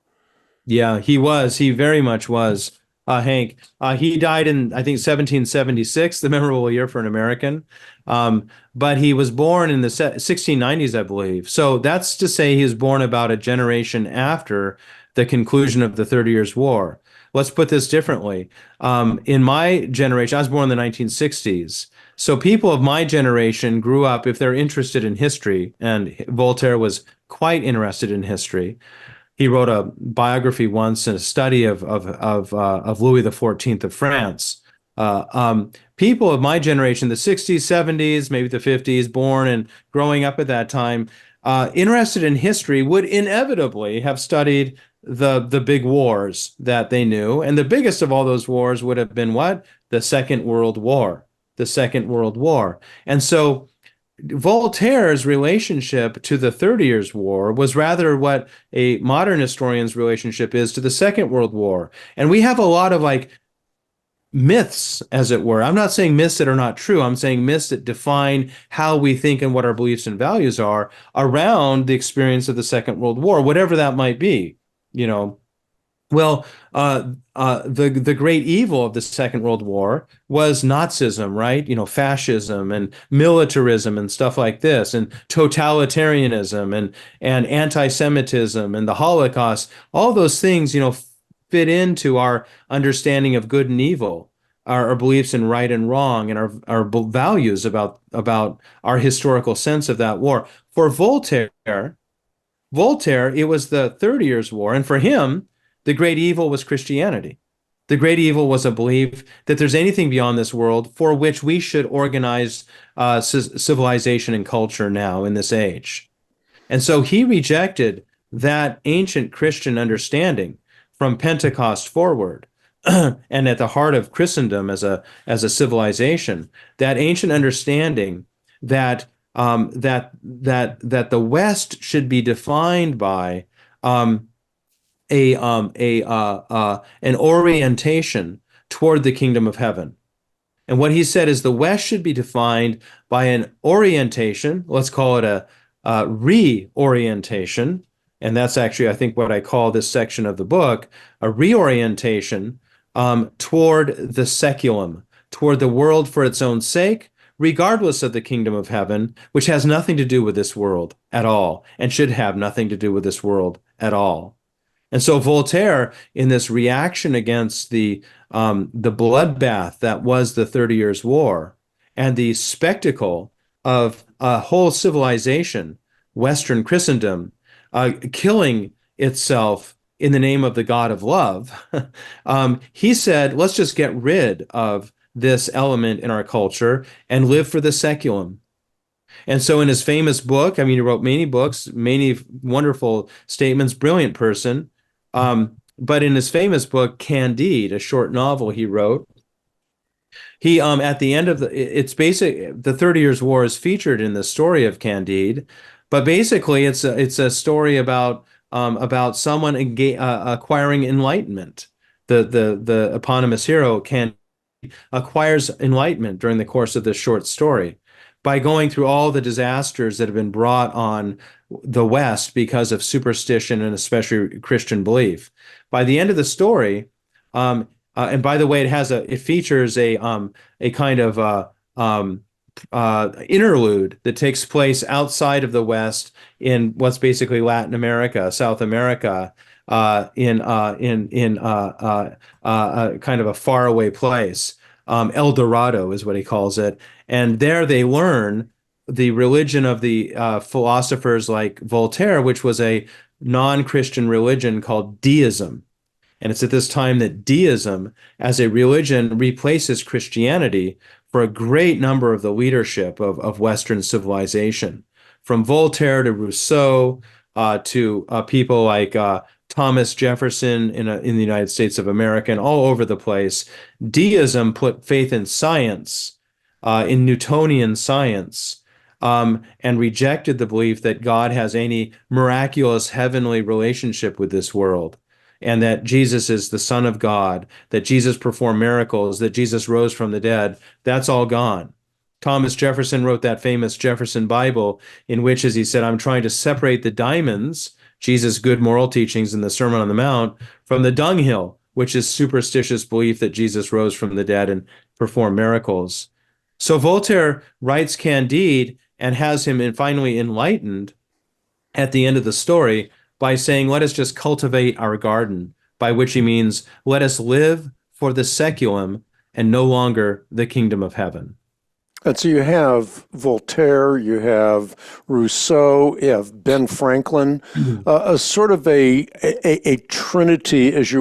Yeah, he was. He very much was, Hank. He died in, I think, 1776, the memorable year for an American. But he was born in the 1690s, I believe. So that's to say he was born about a generation after the conclusion of the 30 Years' War. Let's put this differently. In my generation, I was born in the 1960s. So people of my generation grew up, if they're interested in history, and Voltaire was quite interested in history. He wrote a biography once and a study of Louis XIV of France. People of my generation, the 60s, 70s, maybe the 50s, born and growing up at that time, interested in history, would inevitably have studied the big wars that they knew. And the biggest of all those wars would have been what? The Second World War. The Second World War. And so Voltaire's relationship to the 30 Years' War was rather what a modern historian's relationship is to the Second World War. And we have a lot of like myths, as it were. I'm not saying myths that are not true. I'm saying myths that define how we think and what our beliefs and values are around the experience of the Second World War, whatever that might be, you know. Well, the great evil of the Second World War was Nazism, right? You know, fascism and militarism and stuff like this, and totalitarianism and anti-Semitism and the Holocaust. All those things, you know, fit into our understanding of good and evil, our beliefs in right and wrong, and our values about our historical sense of that war. For Voltaire, it was the 30 Years' War, and for him, the great evil was Christianity. The great evil was a belief that there's anything beyond this world for which we should organize civilization and culture now in this age. And so he rejected that ancient Christian understanding from Pentecost forward, and at the heart of Christendom as a civilization, that ancient understanding that that the West should be defined by an orientation toward the kingdom of heaven. And what he said is the West should be defined by an orientation, let's call it a reorientation. And that's actually, I think, what I call this section of the book, a reorientation toward the seculum, toward the world for its own sake, regardless of the kingdom of heaven, which has nothing to do with this world at all, and should have nothing to do with this world at all. And so Voltaire, in this reaction against the bloodbath that was the 30 Years' War and the spectacle of a whole civilization, Western Christendom, killing itself in the name of the God of love, he said, let's just get rid of this element in our culture and live for the seculum. And so in his famous book, I mean, he wrote many books, many wonderful statements, brilliant person. But in his famous book, Candide, a short novel he wrote, he at the end of it's basic, the 30 Years' War is featured in the story of Candide, but basically it's a story about someone acquiring enlightenment. The eponymous hero acquires enlightenment during the course of this short story by going through all the disasters that have been brought on the West because of superstition and especially Christian belief. By the end of the story, and by the way, it features a kind of interlude that takes place outside of the West in what's basically Latin America, South America, in kind of a faraway place. El Dorado is what he calls it. And there they learn the religion of the philosophers like Voltaire, which was a non-Christian religion called deism. And it's at this time that deism as a religion replaces Christianity for a great number of the leadership of Western civilization, from Voltaire to Rousseau to people like Thomas Jefferson in the United States of America and all over the place. Deism put faith in science, in Newtonian science, and rejected the belief that God has any miraculous heavenly relationship with this world, and that Jesus is the Son of God, that Jesus performed miracles, that Jesus rose from the dead. That's all gone. Thomas Jefferson wrote that famous Jefferson Bible in which, as he said, I'm trying to separate the diamonds, Jesus' good moral teachings in the Sermon on the Mount, from the dunghill, which is superstitious belief that Jesus rose from the dead and performed miracles. So Voltaire writes Candide and has him finally enlightened at the end of the story by saying, let us just cultivate our garden, by which he means, let us live for the seculum and no longer the kingdom of heaven. And so you have Voltaire, you have Rousseau, you have Ben Franklin, a sort of a trinity, as it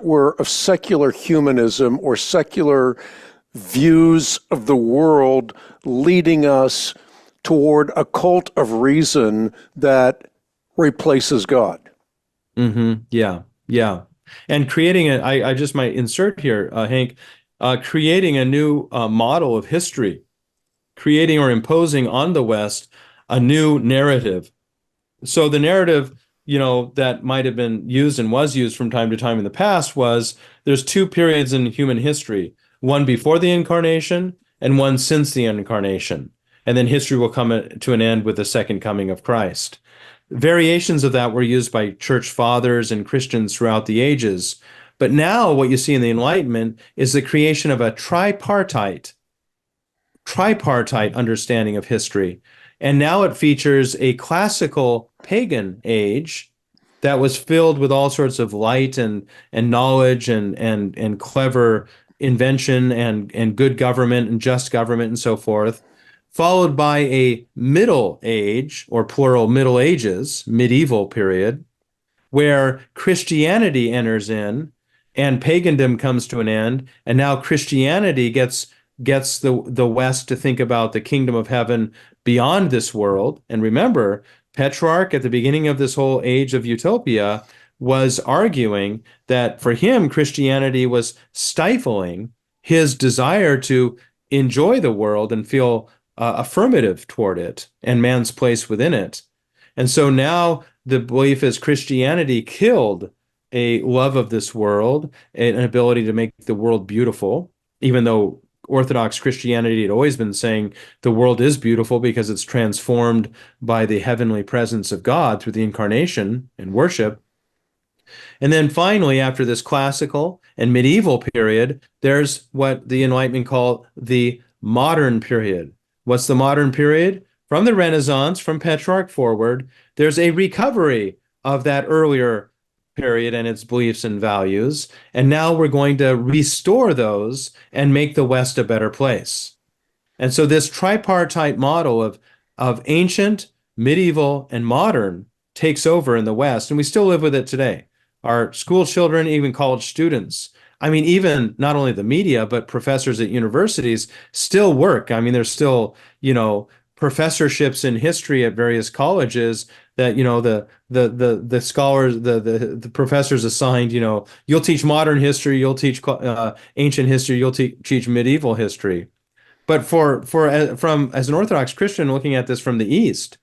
were, of secular humanism or secular views of the world, leading us toward a cult of reason that replaces God. Yeah. And creating I just might insert here, Hank, creating a new model of history creating or imposing on the West a new narrative. So the narrative, that might have been used and was used from time to time in the past was there's two periods in human history, one before the incarnation and one since the incarnation. And then history will come to an end with the second coming of Christ. Variations of that were used by church fathers and Christians throughout the ages. But now what you see in the Enlightenment is the creation of a tripartite understanding of history. And now it features a classical pagan age that was filled with all sorts of light and knowledge and clever invention and good government and just government and so forth, followed by a middle age, or plural Middle Ages, medieval period, where Christianity enters in and pagandom comes to an end, and now Christianity gets the West to think about the kingdom of heaven beyond this world. And remember, Petrarch at the beginning of this whole Age of Utopia was arguing that for him, Christianity was stifling his desire to enjoy the world and feel affirmative toward it and man's place within it. And so now the belief is Christianity killed a love of this world, an ability to make the world beautiful, even though Orthodox Christianity had always been saying the world is beautiful because it's transformed by the heavenly presence of God through the incarnation and worship. And then finally, after this classical and medieval period, there's what the Enlightenment call the modern period. What's the modern period? From the Renaissance, from Petrarch forward, there's a recovery of that earlier period and its beliefs and values. And now we're going to restore those and make the West a better place. And so this tripartite model of ancient, medieval, and modern takes over in the West, and we still live with it today. Our school children, even college students, even not only the media, but professors at universities still work. There's still, professorships in history at various colleges that, the scholars, the professors assigned, you'll teach modern history, you'll teach ancient history, you'll teach medieval history. But as an Orthodox Christian looking at this from the East,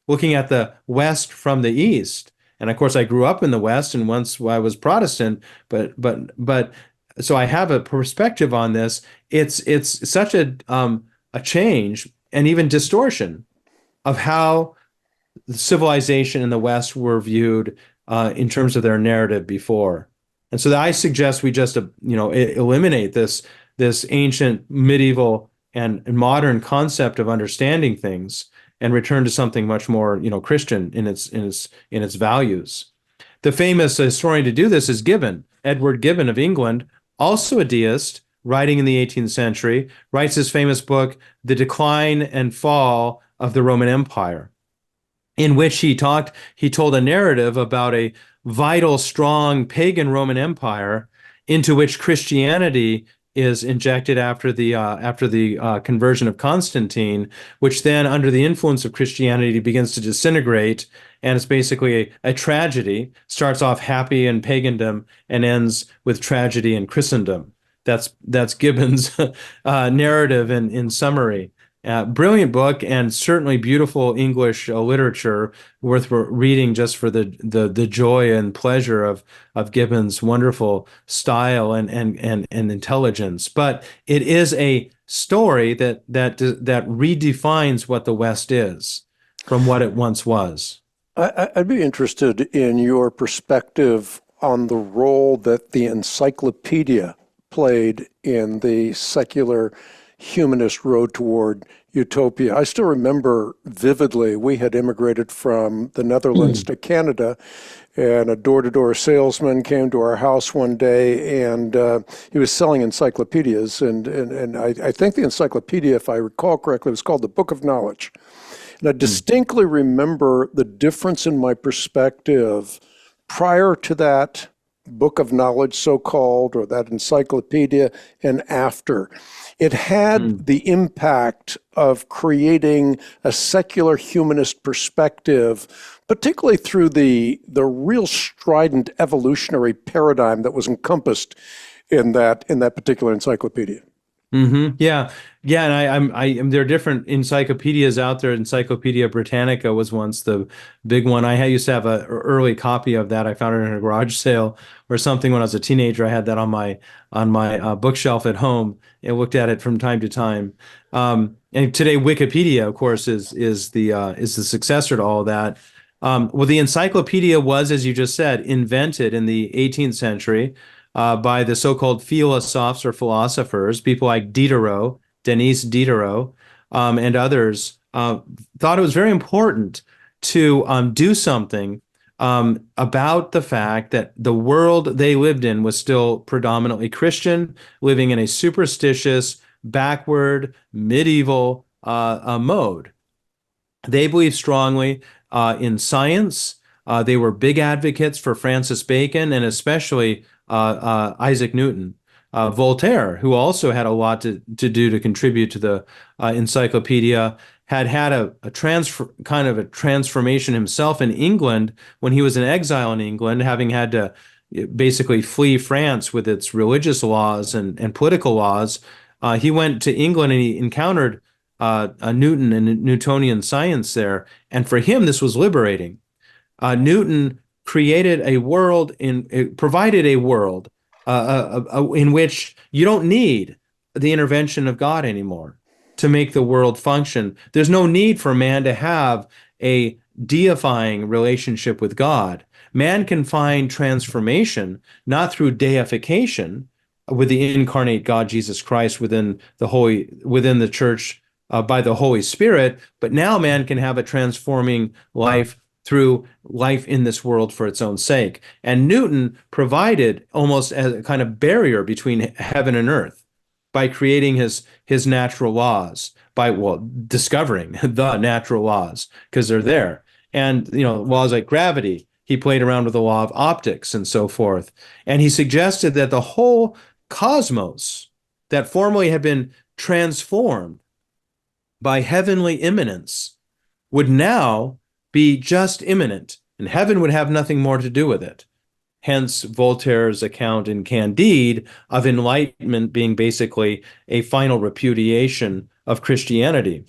looking at the West from the East, and of course I grew up in the West and once I was Protestant, but so I have a perspective on this. It's such a change and even distortion of how civilization in the West were viewed in terms of their narrative before. And so I suggest we just eliminate this ancient, medieval, and modern concept of understanding things and return to something much more Christian in its values. The famous historian to do this is Gibbon, Edward Gibbon of England, also a deist, writing in the 18th century, writes his famous book, The Decline and Fall of the Roman Empire, in which he told a narrative about a vital, strong pagan Roman Empire into which Christianity is injected after the conversion of Constantine, which then, under the influence of Christianity, begins to disintegrate, and it's basically a tragedy. Starts off happy in pagandom and ends with tragedy in Christendom. That's Gibbon's narrative in summary. Brilliant book, and certainly beautiful English literature worth reading just for the joy and pleasure of Gibbon's wonderful style and intelligence. But it is a story that redefines what the West is from what it once was. I'd be interested in your perspective on the role that the encyclopedia played in the secular humanist road toward utopia. I still remember vividly, we had immigrated from the Netherlands to Canada, and a door-to-door salesman came to our house one day, and he was selling encyclopedias, and I think the encyclopedia, if I recall correctly, was called the Book of Knowledge. And I distinctly remember the difference in my perspective prior to that book of knowledge, so-called, or that encyclopedia, and after. It had the impact of creating a secular humanist perspective, particularly through the real strident evolutionary paradigm that was encompassed in that particular encyclopedia. Yeah, yeah, and there are different encyclopedias out there. Encyclopedia Britannica was once the big one. Used to have an early copy of that. I found it in a garage sale or something when I was a teenager. I had that on my bookshelf at home and looked at it from time to time. And today, Wikipedia, of course, is the successor to all that. Well, the encyclopedia was, as you just said, invented in the 18th century by the so-called philosophes or philosophers, people like Diderot, Denis Diderot, and others, thought it was very important to do something about the fact that the world they lived in was still predominantly Christian, living in a superstitious, backward, medieval mode. They believed strongly in science. They were big advocates for Francis Bacon and especially Isaac Newton. Voltaire, who also had a lot to do to contribute to the encyclopedia, had a transformation himself in England when he was in exile in England, having had to basically flee France with its religious laws and political laws. He went to England and he encountered Newton and Newtonian science there. And for him, this was liberating. Newton created a world provided a world in which you don't need the intervention of God anymore to make the world function. There's no need for man to have a deifying relationship with God. Man can find transformation not through deification with the incarnate God Jesus Christ within the church by the Holy Spirit, but now man can have a transforming life through life in this world for its own sake. And Newton provided almost as a kind of barrier between heaven and earth by creating his natural laws, by discovering the natural laws because they're there. And laws like gravity, he played around with the law of optics and so forth. And he suggested that the whole cosmos that formerly had been transformed by heavenly immanence would now be just immanent, and heaven would have nothing more to do with it. Hence Voltaire's account in Candide of enlightenment being basically a final repudiation of Christianity.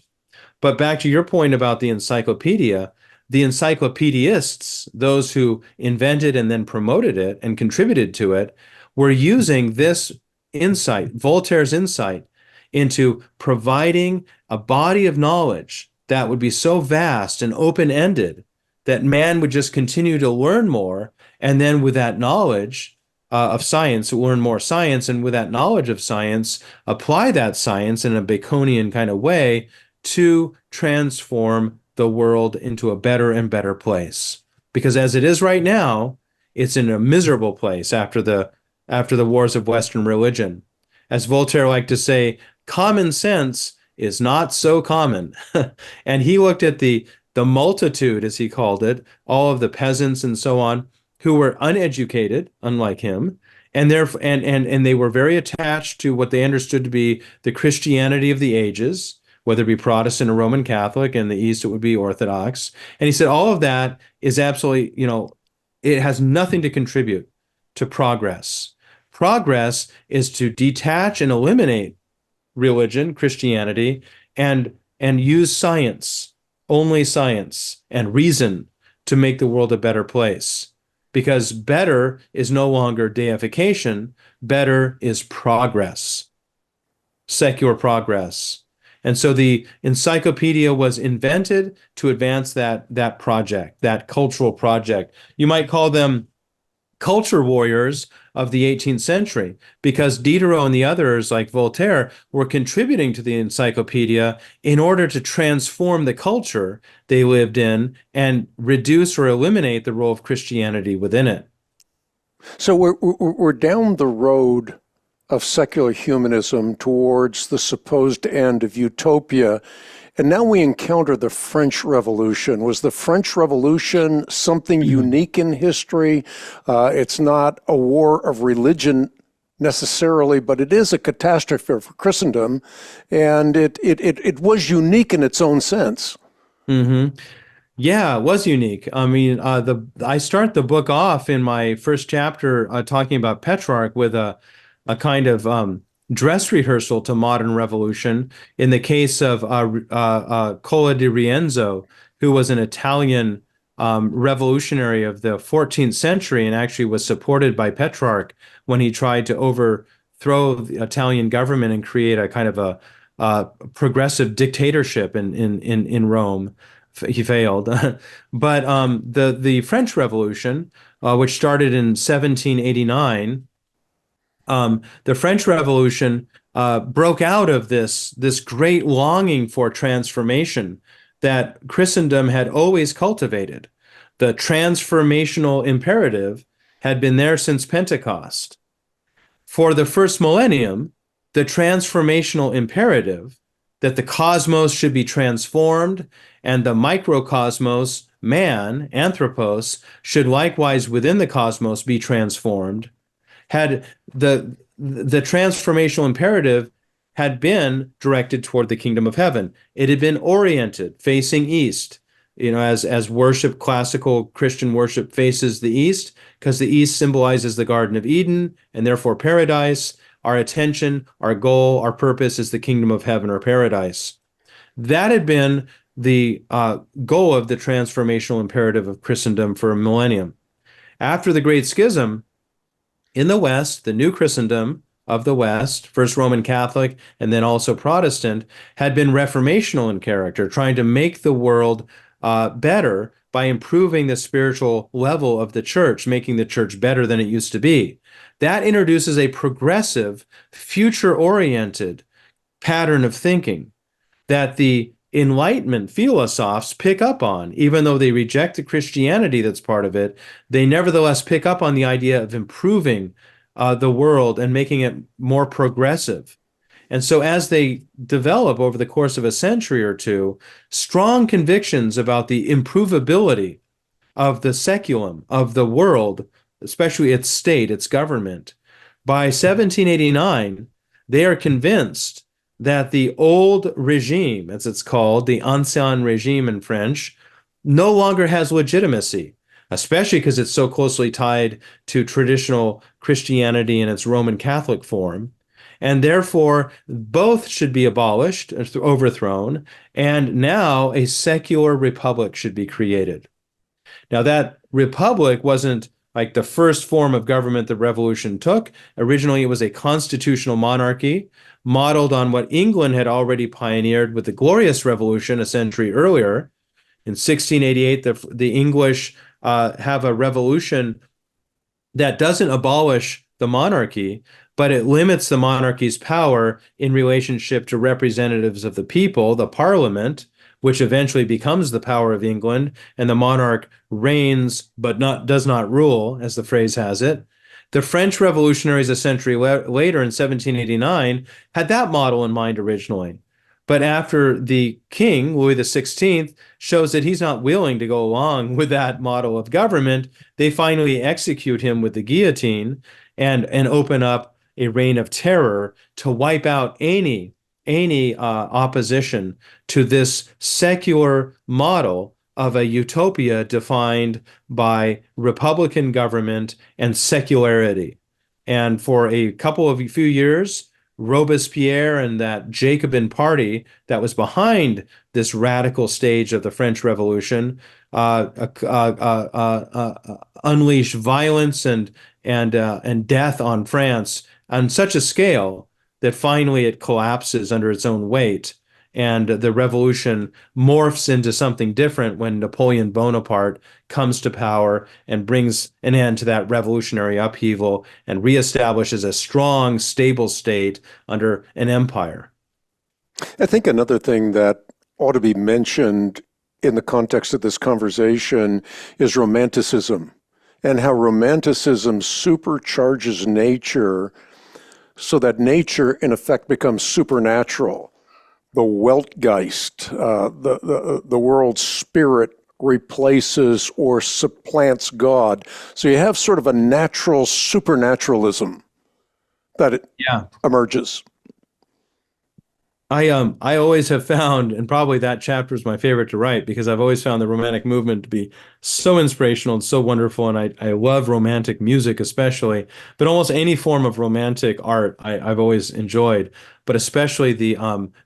But back to your point about the encyclopedia, the encyclopedists, those who invented and then promoted it and contributed to it, were using this insight, Voltaire's insight, into providing a body of knowledge that would be so vast and open-ended that man would just continue to learn more, and then with that knowledge of science, learn more science, and with that knowledge of science, apply that science in a Baconian kind of way to transform the world into a better and better place. Because as it is right now, it's in a miserable place after the wars of Western religion. As Voltaire liked to say, common sense is not so common. And he looked at the multitude, as he called it, all of the peasants and so on, who were uneducated, unlike him, and they were very attached to what they understood to be the Christianity of the ages, whether it be Protestant or Roman Catholic. In the East, it would be Orthodox. And he said all of that is absolutely, it has nothing to contribute to progress. Progress is to detach and eliminate religion, Christianity, and use science, only science and reason to make the world a better place. Because better is no longer deification, better is progress, secular progress. And so the encyclopedia was invented to advance that project, that cultural project. You might call them culture warriors of the 18th century, because Diderot and the others like Voltaire were contributing to the encyclopedia in order to transform the culture they lived in and reduce or eliminate the role of Christianity within it. So we're down the road of secular humanism towards the supposed end of utopia. And now we encounter the French Revolution. Was the French Revolution something unique in history? It's not a war of religion necessarily, but it is a catastrophe for Christendom, and it was unique in its own sense. Mm-hmm. Yeah, it was unique. I mean, I start the book off in my first chapter talking about Petrarch with a kind of dress rehearsal to modern revolution. In the case of Cola di Rienzo, who was an Italian revolutionary of the 14th century and actually was supported by Petrarch when he tried to overthrow the Italian government and create a kind of a progressive dictatorship in Rome. He failed. But the French Revolution, which started in 1789, the French Revolution broke out of this great longing for transformation that Christendom had always cultivated. The transformational imperative had been there since Pentecost. For the first millennium, the transformational imperative that the cosmos should be transformed and the microcosmos, man, anthropos, should likewise within the cosmos be transformed, had the transformational imperative had been directed toward the kingdom of heaven. It had been oriented, facing east, as worship, classical Christian worship faces the east, because the east symbolizes the Garden of Eden and therefore paradise. Our attention, our goal, our purpose is the kingdom of heaven or paradise. That had been the goal of the transformational imperative of Christendom for a millennium. After the Great Schism, in the West, the new Christendom of the West, first Roman Catholic and then also Protestant, had been reformational in character, trying to make the world better by improving the spiritual level of the church, making the church better than it used to be. That introduces a progressive, future-oriented pattern of thinking that the Enlightenment philosophes pick up on. Even though they reject the Christianity that's part of it, they nevertheless pick up on the idea of improving the world and making it more progressive. And so as they develop over the course of a century or two, strong convictions about the improvability of the seculum, of the world, especially its state, its government. By 1789, they are convinced that the old regime, as it's called, the ancien regime in French, no longer has legitimacy, especially because it's so closely tied to traditional Christianity in its Roman Catholic form. And therefore, both should be abolished, overthrown, and now a secular republic should be created. Now, that republic wasn't like the first form of government the revolution took. Originally, it was a constitutional monarchy modeled on what England had already pioneered with the Glorious Revolution a century earlier. In 1688, the English have a revolution that doesn't abolish the monarchy, but it limits the monarchy's power in relationship to representatives of the people, the parliament, which eventually becomes the power of England, and the monarch reigns but does not rule, as the phrase has it. The French revolutionaries a century later in 1789 had that model in mind originally. But after the king, Louis XVI, shows that he's not willing to go along with that model of government, they finally execute him with the guillotine and open up a reign of terror to wipe out any opposition to this secular model of a utopia defined by republican government and secularity. And for a few years, Robespierre and that Jacobin party that was behind this radical stage of the French Revolution unleashed violence and death on France on such a scale that finally it collapses under its own weight. And the revolution morphs into something different when Napoleon Bonaparte comes to power and brings an end to that revolutionary upheaval and reestablishes a strong, stable state under an empire. I think another thing that ought to be mentioned in the context of this conversation is Romanticism, and how Romanticism supercharges nature so that nature, in effect, becomes supernatural. The Weltgeist, the world's spirit, replaces or supplants God. So you have sort of a natural supernaturalism that emerges. I always have found, and probably that chapter is my favorite to write because I've always found the Romantic movement to be so inspirational and so wonderful, and I love Romantic music especially, but almost any form of Romantic art I've always enjoyed, but especially the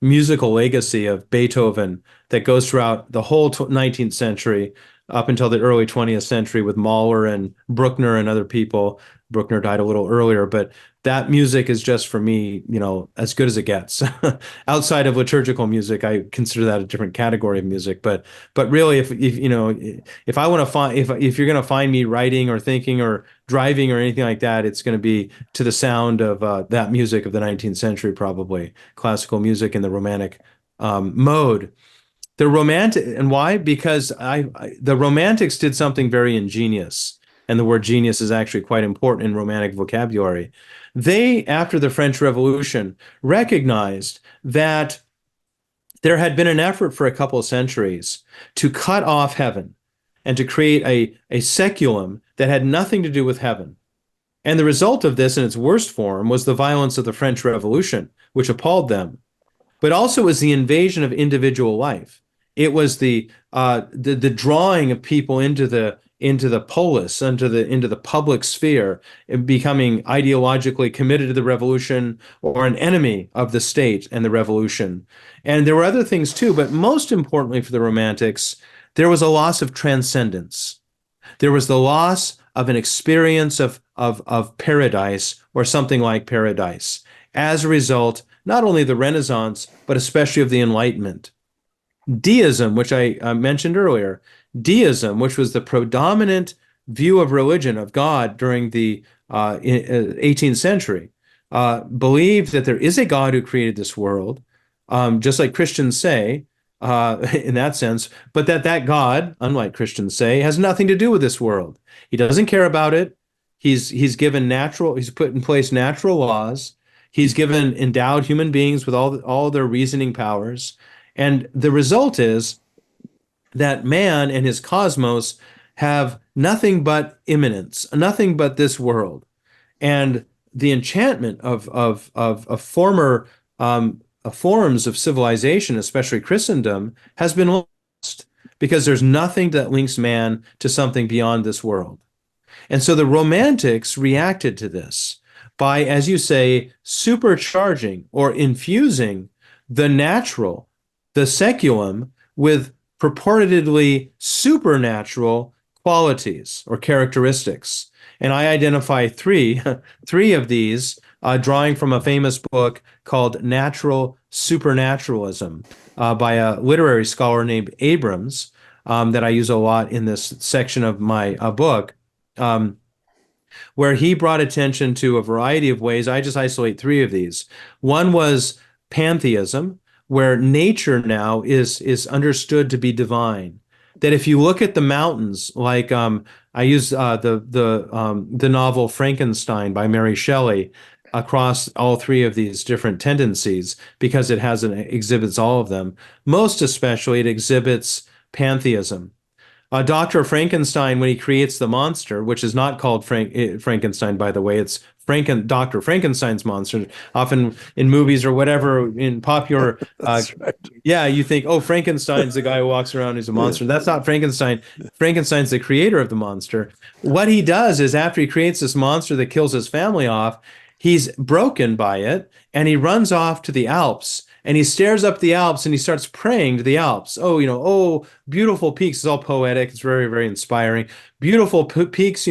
musical legacy of Beethoven that goes throughout the whole 19th century up until the early 20th century with Mahler and Bruckner and other people. Bruckner died a little earlier, but that music is just for me, as good as it gets. Outside of liturgical music, I consider that a different category of music. But really, if I want to find if you're going to find me writing or thinking or driving or anything like that, it's going to be to the sound of that music of the 19th century, probably classical music in the Romantic mode. The romantic and why? Because the Romantics did something very ingenious, and the word genius is actually quite important in Romantic vocabulary. They, after the French Revolution, recognized that there had been an effort for a couple of centuries to cut off heaven and to create a seculum that had nothing to do with heaven. And the result of this in its worst form was the violence of the French Revolution, which appalled them, but also was the invasion of individual life. It was the drawing of people into the polis, into the public sphere, and becoming ideologically committed to the revolution or an enemy of the state and the revolution. And there were other things too, but most importantly for the Romantics, there was a loss of transcendence. There was the loss of an experience of paradise or something like paradise. As a result, not only the Renaissance, but especially of the Enlightenment. Deism, which I mentioned earlier, deism, which was the predominant view of religion, of God during the 18th century, believed that there is a God who created this world, just like Christians say, in that sense, but that God, unlike Christians say, has nothing to do with this world. He doesn't care about it. He's put in place natural laws. He's endowed human beings with all their reasoning powers. And the result is that man and his cosmos have nothing but immanence, nothing but this world. And the enchantment of former forms of civilization, especially Christendom, has been lost because there's nothing that links man to something beyond this world. And so the Romantics reacted to this by, as you say, supercharging or infusing the natural, the seculum, with purportedly supernatural qualities or characteristics. And I identify three of these, drawing from a famous book called Natural Supernaturalism by a literary scholar named Abrams, that I use a lot in this section of my book, where he brought attention to a variety of ways. I just isolate three of these. One was pantheism, where nature now is understood to be divine. That if you look at the mountains, like I use the novel Frankenstein by Mary Shelley across all three of these different tendencies, because it exhibits all of them. Most especially, it exhibits pantheism. Dr. Frankenstein, when he creates the monster, which is not called Frankenstein, by the way, it's Dr. Frankenstein's monster. Often in movies or whatever, in popular, Right. yeah, you think, oh, Frankenstein's the guy who walks around who's a monster. That's not Frankenstein. Frankenstein's the creator of the monster. What he does is, after he creates this monster that kills his family off, he's broken by it, and he runs off to the Alps. And he stares up the Alps and he starts praying to the Alps. Oh, beautiful peaks. It's all poetic. It's very, very inspiring. Beautiful peaks,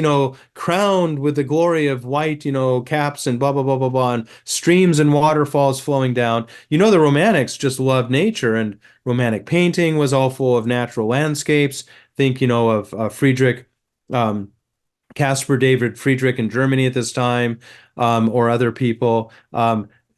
crowned with the glory of white, caps and blah, blah, blah, blah, blah, and streams and waterfalls flowing down. The Romantics just loved nature, and Romantic painting was all full of natural landscapes. Think, of Friedrich, Caspar David Friedrich in Germany at this time, or other people.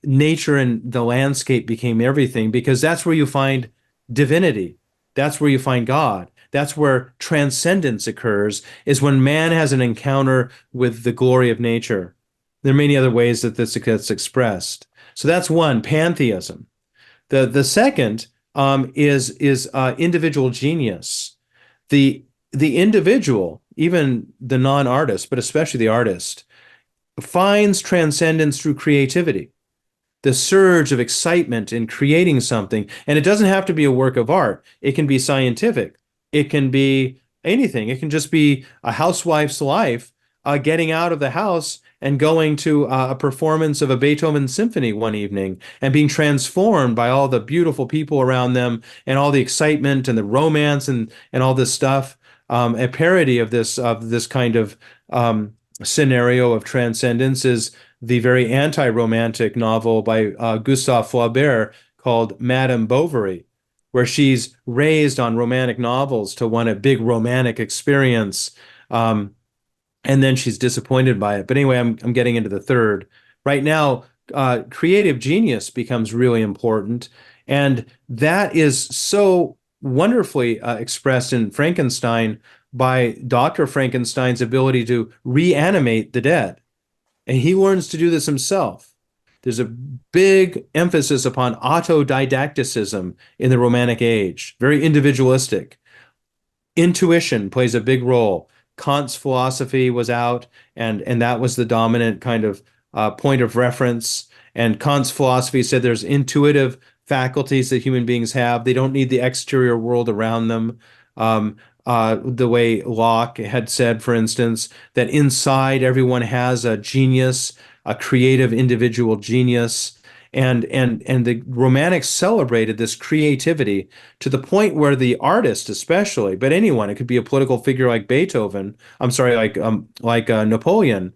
Nature and the landscape became everything, because that's where you find divinity. That's where you find God. That's where transcendence occurs, is when man has an encounter with the glory of nature. There are many other ways that this gets expressed. So that's one, pantheism. The second is individual genius. The individual, even the non-artist, but especially the artist, finds transcendence through creativity. the surge of excitement in creating something. And it doesn't have to be a work of art. It can be scientific. It can be anything. It can just be a housewife's life, getting out of the house and going to a performance of a Beethoven symphony one evening and being transformed by all the beautiful people around them and all the excitement and the romance and all this stuff. A parody of this kind of scenario of transcendence is the very anti-romantic novel by Gustave Flaubert called Madame Bovary, where she's raised on romantic novels to want a big romantic experience. And then she's disappointed by it. But anyway, I'm getting into the third. Right now, creative genius becomes really important. And that is so wonderfully expressed in Frankenstein by Dr. Frankenstein's ability to reanimate the dead. And he learns to do this himself. There's a big emphasis upon autodidacticism in the Romantic age, very individualistic. Intuition plays a big role. Kant's philosophy was out, and that was the dominant kind of point of reference. And Kant's philosophy said there's intuitive faculties that human beings have. They don't need the exterior world around them. The way Locke had said, for instance, that inside everyone has a genius, a creative individual genius. And the Romantics celebrated this creativity to the point where the artist, especially, but anyone, it could be a political figure like Beethoven, I'm sorry, like Napoleon,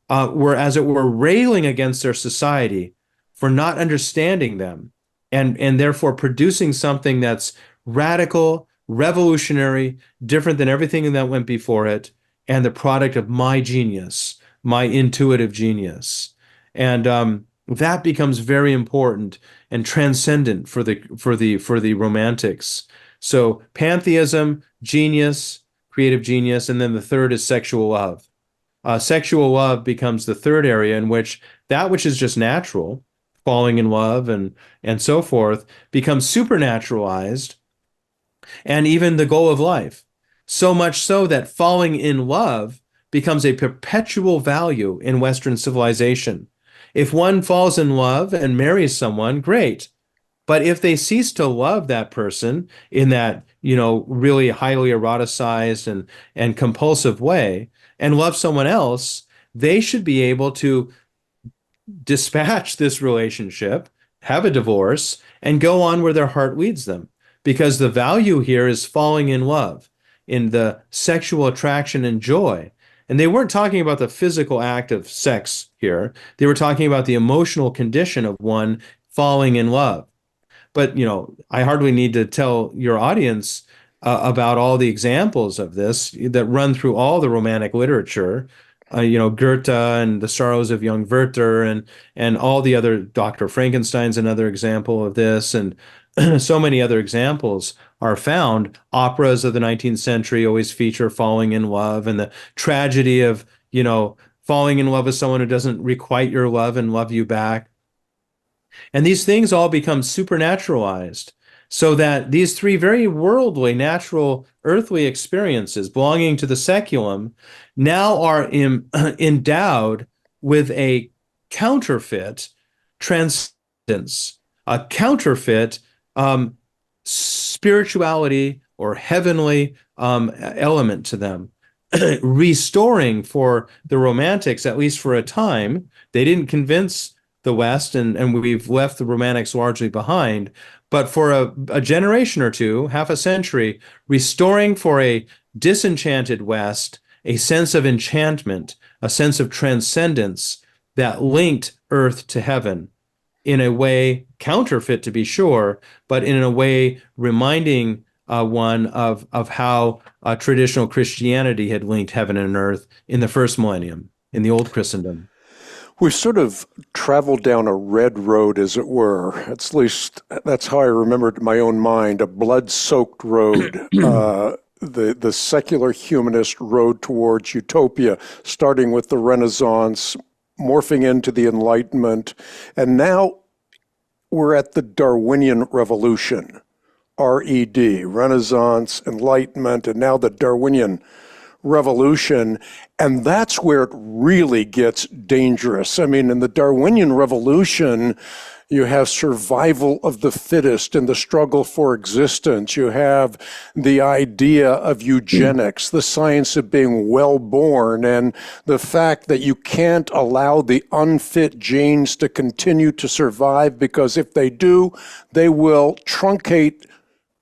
were, as it were, railing against their society for not understanding them, and therefore producing something that's radical, revolutionary, different than everything that went before it, and the product of my genius, my intuitive genius. And that becomes very important and transcendent for the Romantics. So pantheism, genius, creative genius, and then the third is sexual love. Sexual love becomes the third area in which that which is just natural, falling in love and so forth, becomes supernaturalized, and even the goal of life. So much so that falling in love becomes a perpetual value in Western civilization. If one falls in love and marries someone, great. But if they cease to love that person in that, really highly eroticized and compulsive way and love someone else, they should be able to dispatch this relationship, have a divorce, and go on where their heart leads them. Because the value here is falling in love, in the sexual attraction and joy. And they weren't talking about the physical act of sex here. They were talking about the emotional condition of one falling in love. But, I hardly need to tell your audience about all the examples of this that run through all the Romantic literature. Goethe and the Sorrows of Young Werther and all the other, Dr. Frankenstein's another example of this, and so many other examples are found. Operas of the 19th century always feature falling in love and the tragedy of, falling in love with someone who doesn't requite your love and love you back. And these things all become supernaturalized, so that these three very worldly, natural, earthly experiences belonging to the seculum now are endowed with a counterfeit transcendence, a counterfeit spirituality or heavenly element to them, restoring for the Romantics, at least for a time. They didn't convince the West, and we've left the Romantics largely behind, but for a generation or two, half a century, restoring for a disenchanted West a sense of enchantment, a sense of transcendence that linked earth to heaven in a way counterfeit, to be sure, but in a way reminding one of how traditional Christianity had linked heaven and earth in the first millennium, in the old Christendom. We've sort of traveled down a red road, as it were. At least that's how I remember it in my own mind, a blood-soaked road. The secular humanist road towards utopia, starting with the Renaissance, morphing into the Enlightenment, and now we're at the Darwinian Revolution, R-E-D, Renaissance, Enlightenment, and now the Darwinian Revolution, and that's where it really gets dangerous. I mean, in the Darwinian Revolution, You have survival of the fittest and the struggle for existence. You have the idea of eugenics, the science of being well-born, and the fact that you can't allow the unfit genes to continue to survive, because if they do, they will truncate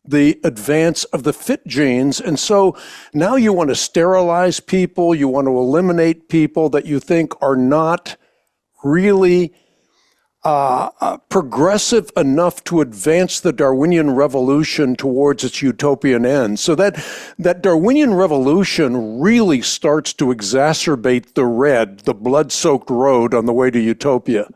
the advance of the fit genes. And so now you want to sterilize people, you want to eliminate people that you think are not really progressive enough to advance the Darwinian revolution towards its utopian end. So that Darwinian revolution really starts to exacerbate the blood-soaked road on the way to utopia.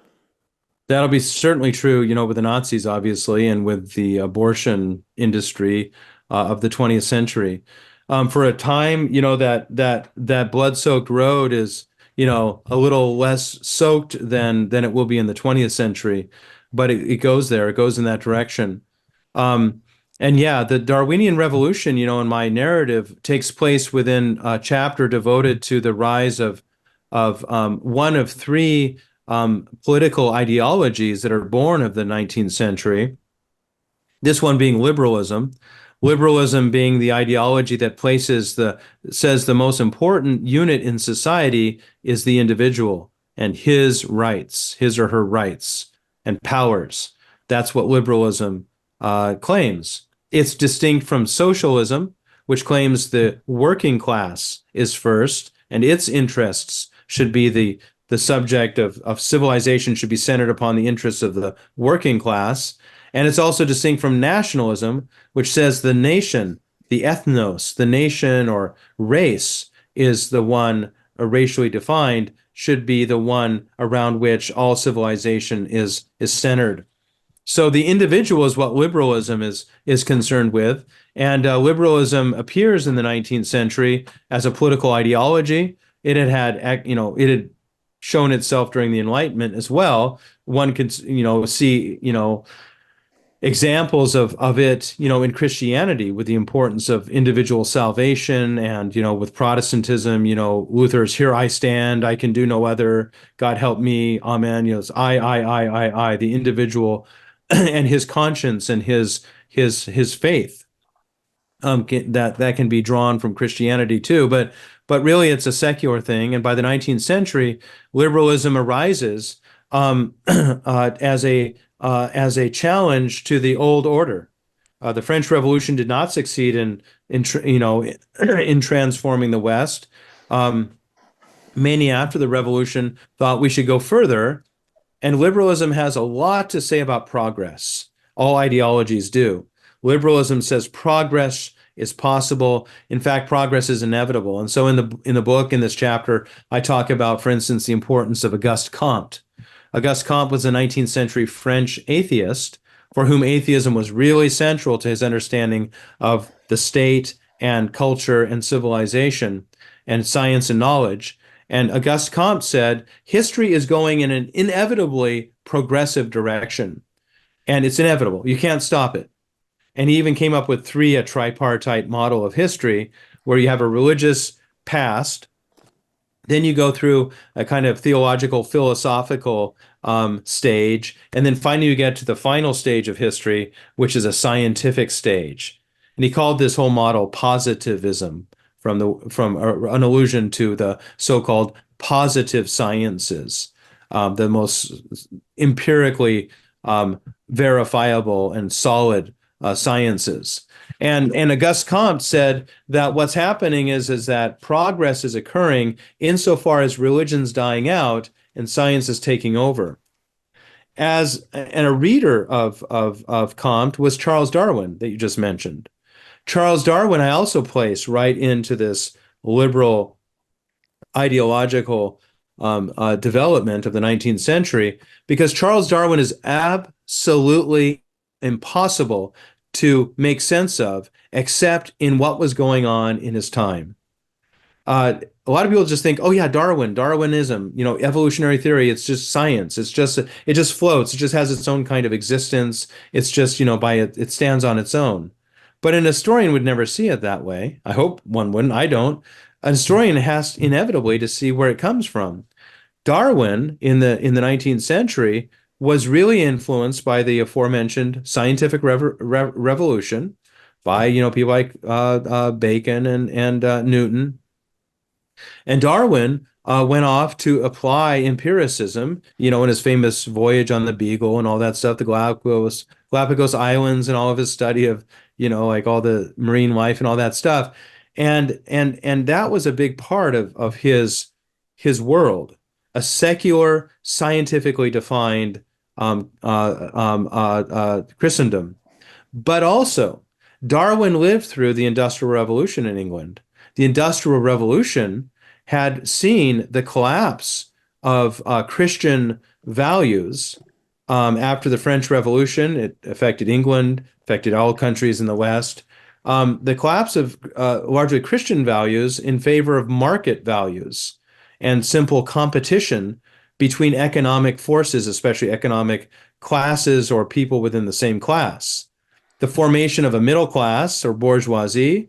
That'll be certainly true, with the Nazis, obviously, and with the abortion industry of the 20th century. For a time, that blood-soaked road is, a little less soaked than it will be in the 20th century, but it goes there. It goes in that direction. And yeah, the Darwinian revolution, in my narrative, takes place within a chapter devoted to the rise of one of three political ideologies that are born of the 19th century. This one being liberalism. Liberalism being the ideology that says the most important unit in society is the individual and his rights, his or her rights and powers. That's what liberalism claims. It's distinct from socialism, which claims the working class is first and its interests should be the subject of civilization should be centered upon the interests of the working class. And it's also distinct from nationalism, which says the nation, the ethnos, the nation or race is the one racially defined, should be the one around which all civilization is centered. So the individual is what liberalism is concerned with. And liberalism appears in the 19th century as a political ideology. It had shown itself during the Enlightenment as well. One could, see, examples of it, in Christianity, with the importance of individual salvation, and, with Protestantism, Luther's "Here I stand, I can do no other, God help me, amen." It's I, the individual and his conscience and his faith. That can be drawn from Christianity too, but really it's a secular thing. And by the 19th century, liberalism arises as a challenge to the old order. The French Revolution did not succeed in transforming the West. Many after the Revolution thought we should go further, and liberalism has a lot to say about progress. All ideologies do. Liberalism says progress is possible. In fact, progress is inevitable. And so in the book, in this chapter, I talk about, for instance, the importance of Auguste Comte. Auguste Comte was a 19th century French atheist for whom atheism was really central to his understanding of the state and culture and civilization and science and knowledge. And Auguste Comte said, history is going in an inevitably progressive direction. And it's inevitable. You can't stop it. And he even came up with a tripartite model of history, where you have a religious past, then you go through a kind of theological, philosophical stage, and then finally you get to the final stage of history, which is a scientific stage. And he called this whole model positivism, from an allusion to the so-called positive sciences, the most empirically verifiable and solid sciences. And Auguste Comte said that what's happening is that progress is occurring insofar as religion's dying out and science is taking over. And a reader of Comte was Charles Darwin, that you just mentioned. Charles Darwin I also place right into this liberal ideological development of the 19th century, because Charles Darwin is absolutely impossible to make sense of, except in what was going on in his time. A lot of people just think, oh yeah, Darwinism, evolutionary theory, it's just science. It just floats. It just has its own kind of existence. It's just, it stands on its own. But an historian would never see it that way. I hope one wouldn't. I don't. A historian has inevitably to see where it comes from. Darwin in the 19th century was really influenced by the aforementioned scientific revolution, by people like Bacon and Newton. And Darwin went off to apply empiricism, in his famous voyage on the Beagle and all that stuff, the Galapagos Islands, and all of his study of, like all the marine life and all that stuff. And that was a big part of his world, a secular, scientifically defined Christendom. But also, Darwin lived through the Industrial Revolution in England. The Industrial Revolution had seen the collapse of Christian values after the French Revolution. It affected England, affected all countries in the West. The collapse of largely Christian values in favor of market values and simple competition between economic forces, especially economic classes or people within the same class. The formation of a middle class or bourgeoisie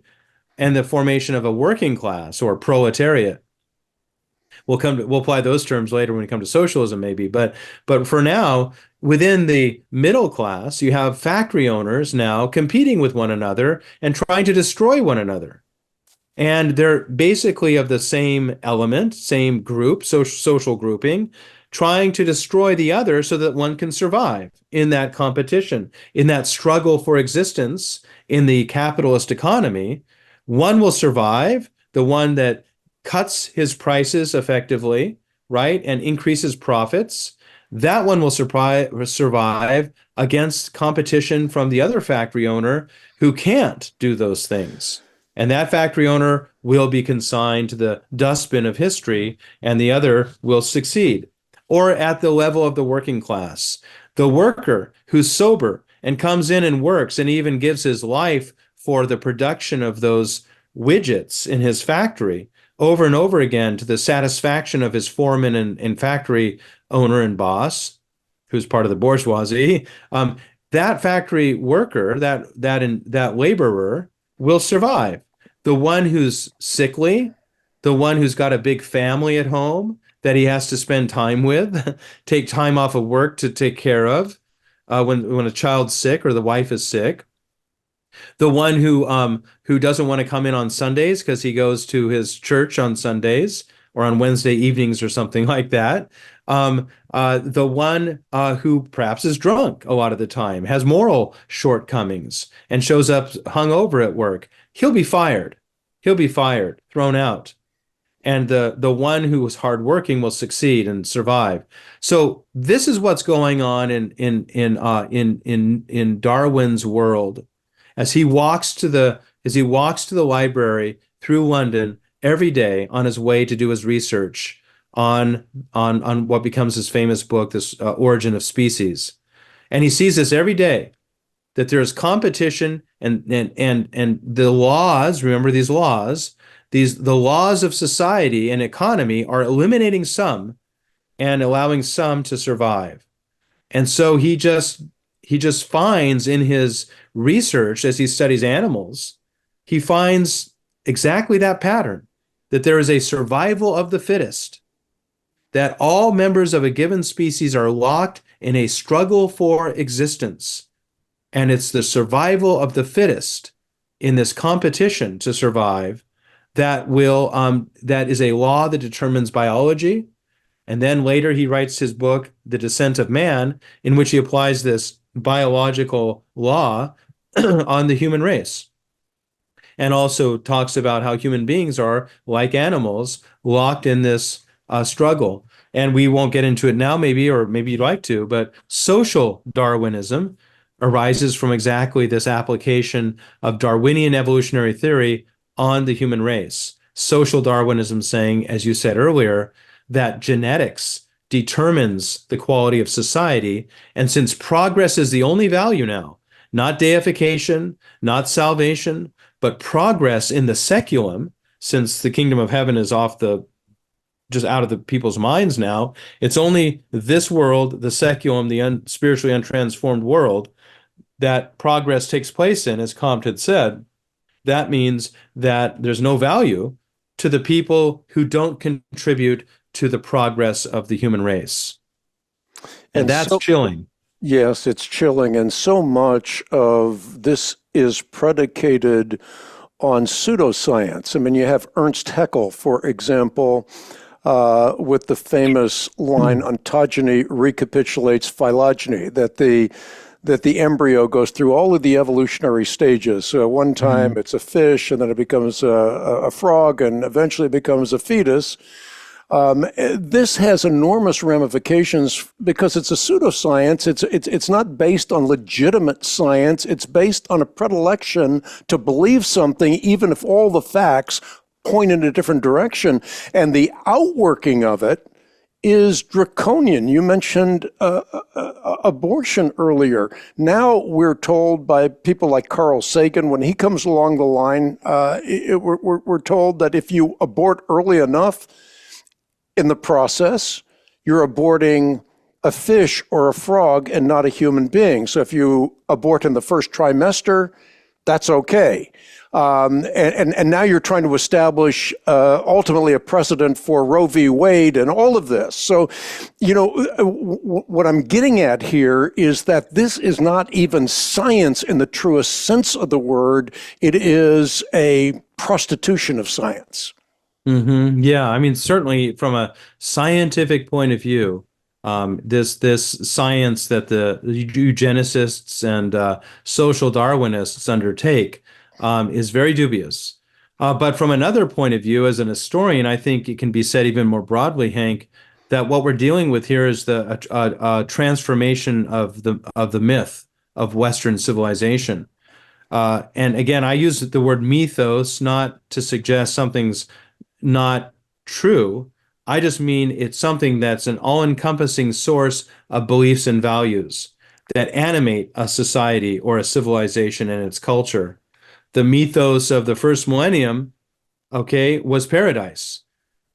and the formation of a working class or proletariat. We'll apply those terms later when we come to socialism, maybe. But for now, within the middle class, you have factory owners now competing with one another and trying to destroy one another. And they're basically of the same element, same group, social grouping, trying to destroy the other so that one can survive in that competition, in that struggle for existence in the capitalist economy. One will survive, the one that cuts his prices effectively, right, and increases profits. That one will survive against competition from the other factory owner who can't do those things. And that factory owner will be consigned to the dustbin of history, and the other will succeed. Or at the level of the working class, the worker who's sober and comes in and works and even gives his life for the production of those widgets in his factory over and over again to the satisfaction of his foreman and factory owner and boss, who's part of the bourgeoisie. That factory worker, that laborer, will survive. The one who's sickly, the one who's got a big family at home that he has to spend time with, take time off of work to take care of, when a child's sick or the wife is sick. The one who doesn't want to come in on Sundays because he goes to his church on Sundays or on Wednesday evenings or something like that. The one who perhaps is drunk a lot of the time, has moral shortcomings, and shows up hungover at work. He'll be fired. He'll be fired, thrown out. And the one who is hardworking will succeed and survive. So this is what's going on in Darwin's world as he walks to the library through London every day on his way to do his research on what becomes his famous book, this Origin of Species. And he sees this every day, that there is competition and the laws, remember these laws, the laws of society and economy are eliminating some and allowing some to survive. And so he just finds in his research, as he studies animals, he finds exactly that pattern, that there is a survival of the fittest, that all members of a given species are locked in a struggle for existence. And it's the survival of the fittest in this competition to survive that is a law that determines biology. And then later he writes his book, The Descent of Man, in which he applies this biological law on the human race. And also talks about how human beings are, like animals, locked in this struggle. And we won't get into it now, maybe, or maybe you'd like to, but social Darwinism arises from exactly this application of Darwinian evolutionary theory on the human race. Social Darwinism saying, as you said earlier, that genetics determines the quality of society. And since progress is the only value now, not deification, not salvation, but progress in the seculum, since the kingdom of heaven is just out of the people's minds now, it's only this world, the seculum, the spiritually untransformed world, that progress takes place in, as Comte had said. That means that there's no value to the people who don't contribute to the progress of the human race. And And that's so, chilling. yes, it's chilling. And so much of this is predicated on pseudoscience. I mean, you have Ernst Haeckel, for example, with the famous line, ontogeny recapitulates phylogeny, that the embryo goes through all of the evolutionary stages. So one time Mhm. it's a fish, and then it becomes a frog, and eventually it becomes a fetus. This has enormous ramifications because it's a pseudoscience. It's not based on legitimate science. It's based on a predilection to believe something, even if all the facts point in a different direction. And the outworking of it is draconian. You mentioned abortion earlier. Now we're told by people like Carl Sagan, when he comes along the line, we're told that if you abort early enough in the process, you're aborting a fish or a frog and not a human being. So if you abort in the first trimester, that's okay. And now you're trying to establish ultimately a precedent for Roe v. Wade and all of this. So, what I'm getting at here is that this is not even science in the truest sense of the word. It is a prostitution of science. Yeah, I mean, certainly from a scientific point of view, this science that the eugenicists and social Darwinists undertake is very dubious. But from another point of view, as an historian, I think it can be said even more broadly, Hank, that what we're dealing with here is the transformation of the myth of Western civilization. And again, I use the word mythos not to suggest something's not true. I just mean it's something that's an all-encompassing source of beliefs and values that animate a society or a civilization and its culture. The mythos of the first millennium, okay, was paradise.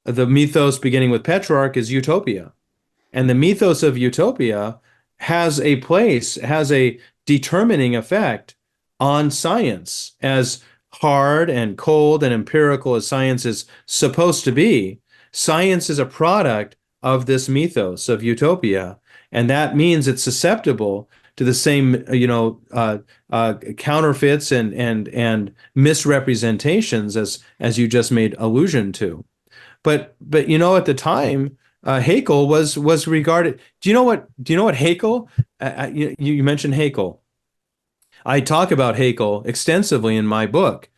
The mythos beginning with Petrarch is utopia. And the mythos of utopia has a place, has a determining effect on science. As hard and cold and empirical as science is supposed to be, science is a product of this mythos of utopia. And that means it's susceptible to the same, counterfeits and misrepresentations as you just made allusion to. But at the time, Haeckel was regarded. Do you know what Haeckel? You mentioned Haeckel. I talk about Haeckel extensively in my book,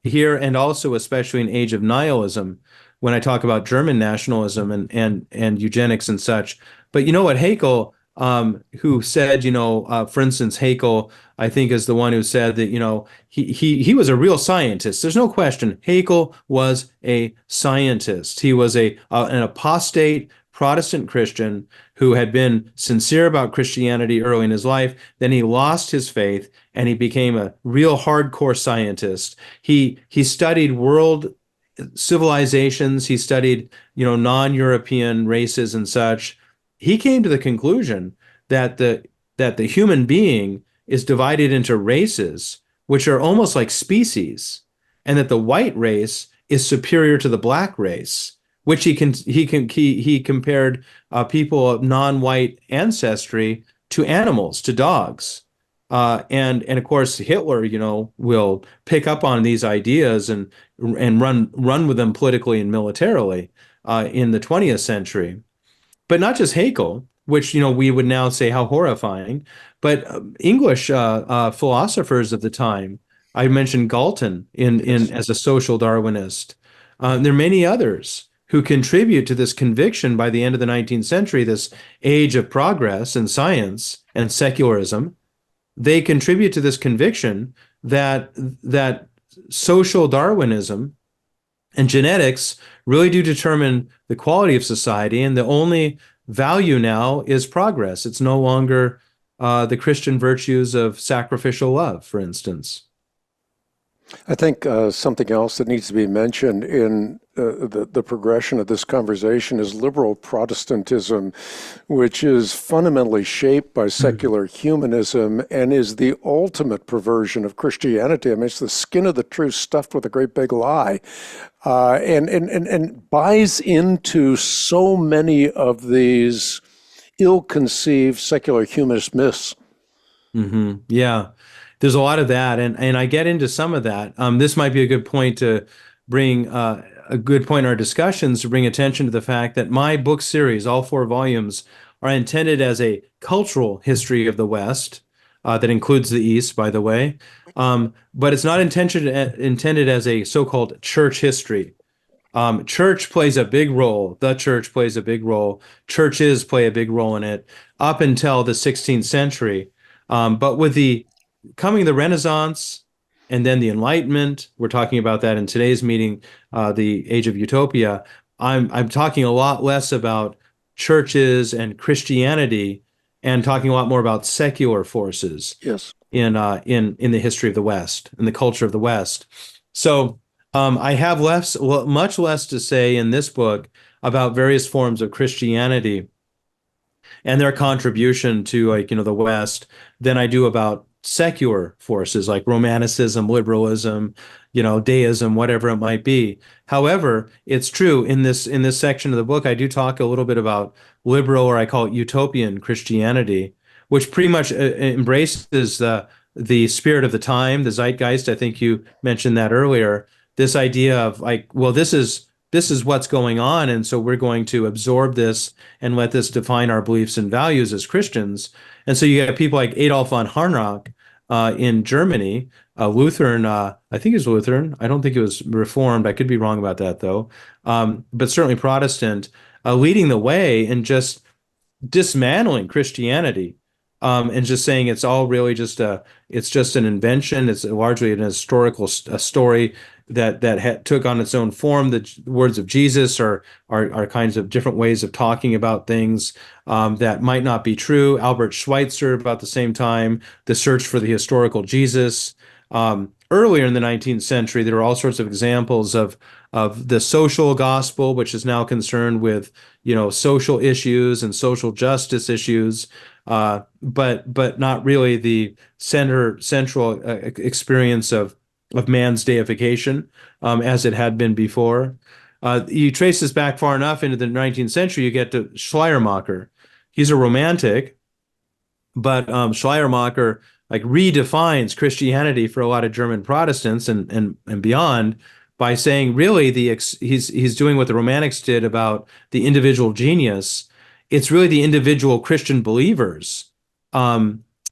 here and also especially in Age of Nihilism, when I talk about German nationalism and eugenics and such. But you know what Haeckel, who said, for instance, Haeckel, I think is the one who said that, he was a real scientist. There's no question. Haeckel was a scientist. He was an apostate Protestant Christian who had been sincere about Christianity early in his life. Then he lost his faith and he became a real hardcore scientist. He studied world civilizations. He studied, non-European races and such. He came to the conclusion that the human being is divided into races, which are almost like species, and that the white race is superior to the black race, which he compared people of non-white ancestry to animals, to dogs. And of course Hitler, will pick up on these ideas and run with them politically and militarily in the 20th century. But not just Haeckel, which we would now say how horrifying, but English philosophers of the time. I mentioned Galton in Yes. as a social Darwinist. There are many others who contribute to this conviction by the end of the 19th century, this age of progress in science and secularism. They contribute to this conviction that social Darwinism and genetics really do determine the quality of society, and the only value now is progress. It's no longer the Christian virtues of sacrificial love, for instance. I think something else that needs to be mentioned in the progression of this conversation is liberal Protestantism, which is fundamentally shaped by secular humanism and is the ultimate perversion of Christianity. I mean, it's the skin of the truth stuffed with a great big lie, and buys into so many of these ill-conceived secular humanist myths. Yeah, there's a lot of that, and I get into some of that. This might be a good point to bring a good point in our discussions to bring attention to the fact that my book series, all 4 volumes, are intended as a cultural history of the West, that includes the East, by the way, but it's not intended as a so-called church history. Church plays a big role. The church plays a big role. Churches play a big role in it up until the 16th century. But with the coming of the Renaissance and then the Enlightenment, we're talking about that in today's meeting, the Age of Utopia. I'm talking a lot less about churches and Christianity, and talking a lot more about secular forces. Yes. In the history of the West, in the culture of the West. So I have much less to say in this book about various forms of Christianity and their contribution to, like, the West than I do about secular forces like Romanticism, liberalism, deism, whatever it might be. However, it's true in this section of the book, I do talk a little bit about liberal, or I call it utopian Christianity, which pretty much embraces the spirit of the time, the zeitgeist. I think you mentioned that earlier. This idea of, like, well, this is what's going on, and so we're going to absorb this and let this define our beliefs and values as Christians. And so you have people like Adolf von Harnack in Germany, Lutheran. I think he was Lutheran. I don't think he was Reformed. I could be wrong about that, though. But certainly Protestant, leading the way and just dismantling Christianity, and just saying it's all really just an invention. It's largely an historical story that took on its own form. The words of Jesus are kinds of different ways of talking about things that might not be true. Albert Schweitzer, about the same time, the search for the historical Jesus. Earlier in the 19th century, there are all sorts of examples of the social gospel, which is now concerned with social issues and social justice issues, but not really the central experience of man's deification, as it had been before. You trace this back far enough into the 19th century, you get to Schleiermacher. He's a romantic, but Schleiermacher redefines Christianity for a lot of German Protestants and beyond by saying, really, he's doing what the Romantics did about the individual genius. It's really the individual Christian believers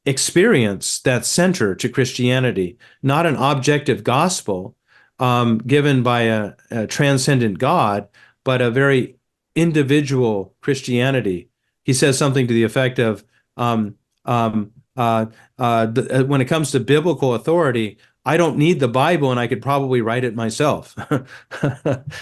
experience that's center to Christianity, not an objective gospel given by a transcendent God, but a very individual Christianity. He says something to the effect of, when it comes to biblical authority, I don't need the Bible, and I could probably write it myself.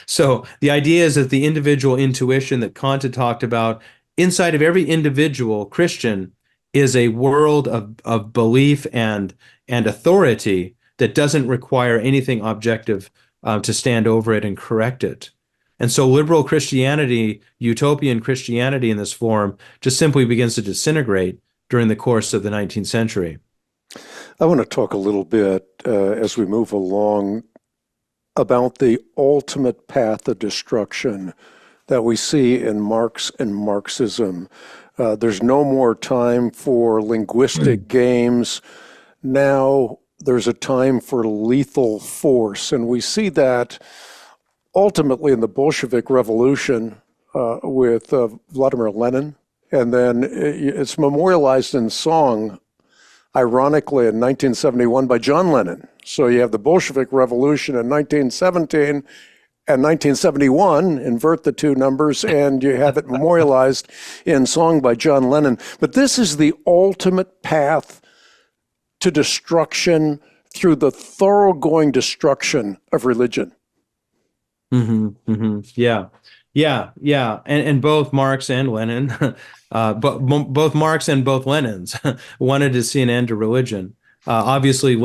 So the idea is that the individual intuition that Kant had talked about inside of every individual Christian is a world of belief and authority that doesn't require anything objective to stand over it and correct it. And so liberal Christianity, utopian Christianity in this form, just simply begins to disintegrate during the course of the 19th century. I want to talk a little bit as we move along about the ultimate path of destruction that we see in Marx and Marxism. There's no more time for linguistic games. Now there's a time for lethal force. And we see that ultimately in the Bolshevik Revolution with Vladimir Lenin. And then it's memorialized in song, ironically, in 1971 by John Lennon. So you have the Bolshevik Revolution in 1917 and 1971, invert the two numbers, and you have it memorialized in song by John Lennon. But this is the ultimate path to destruction through the thoroughgoing destruction of religion. Yeah. And both Marx and Lenin, both Marx and both Lenins wanted to see an end to religion. Obviously,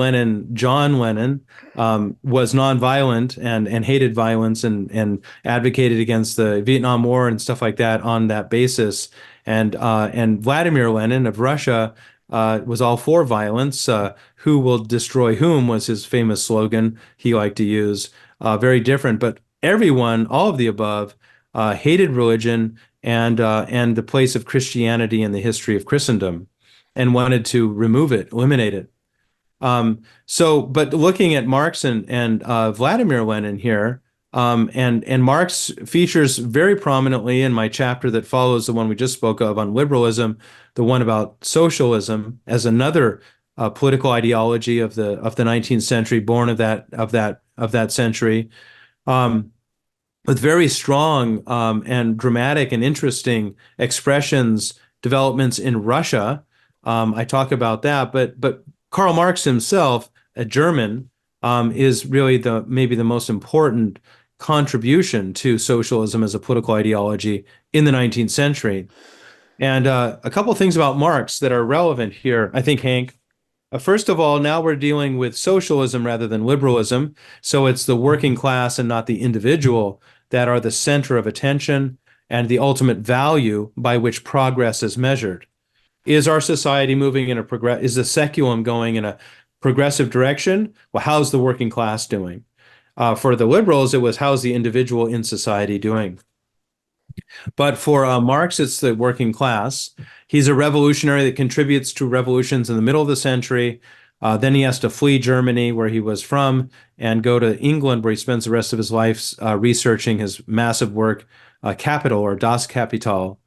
John Lennon, was nonviolent and hated violence and advocated against the Vietnam War and stuff like that on that basis. And Vladimir Lenin of Russia was all for violence. Who will destroy whom was his famous slogan he liked to use. Very different, but everyone, all of the above, hated religion and the place of Christianity in the history of Christendom, and wanted to remove it, eliminate it. But looking at Marx and Vladimir Lenin here, and Marx features very prominently in my chapter that follows the one we just spoke of on liberalism, the one about socialism as another political ideology of the 19th century, born of that century, with very strong and dramatic and interesting expressions, developments in Russia. I talk about that, but Karl Marx himself, a German, is really maybe the most important contribution to socialism as a political ideology in the 19th century. And a couple of things about Marx that are relevant here, I think, Hank. First of all, now we're dealing with socialism rather than liberalism. So it's the working class and not the individual that are the center of attention and the ultimate value by which progress is measured. Is our society moving in is the seculum going in a progressive direction? Well, how's the working class doing? For the liberals, it was how's the individual in society doing? But for Marx, it's the working class. He's a revolutionary that contributes to revolutions in the middle of the century. Then he has to flee Germany, where he was from, and go to England, where he spends the rest of his life researching his massive work, Capital, or Das Kapital.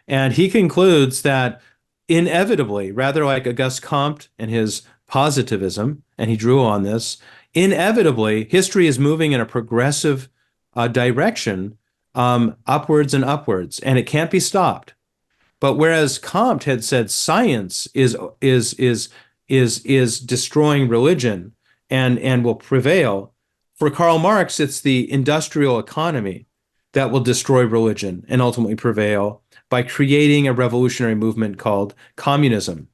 And he concludes that inevitably, rather like Auguste Comte and his positivism, and he drew on this, inevitably, history is moving in a progressive direction, upwards and upwards, and it can't be stopped. But whereas Comte had said science is destroying religion and will prevail, for Karl Marx, it's the industrial economy that will destroy religion and ultimately prevail by creating a revolutionary movement called communism.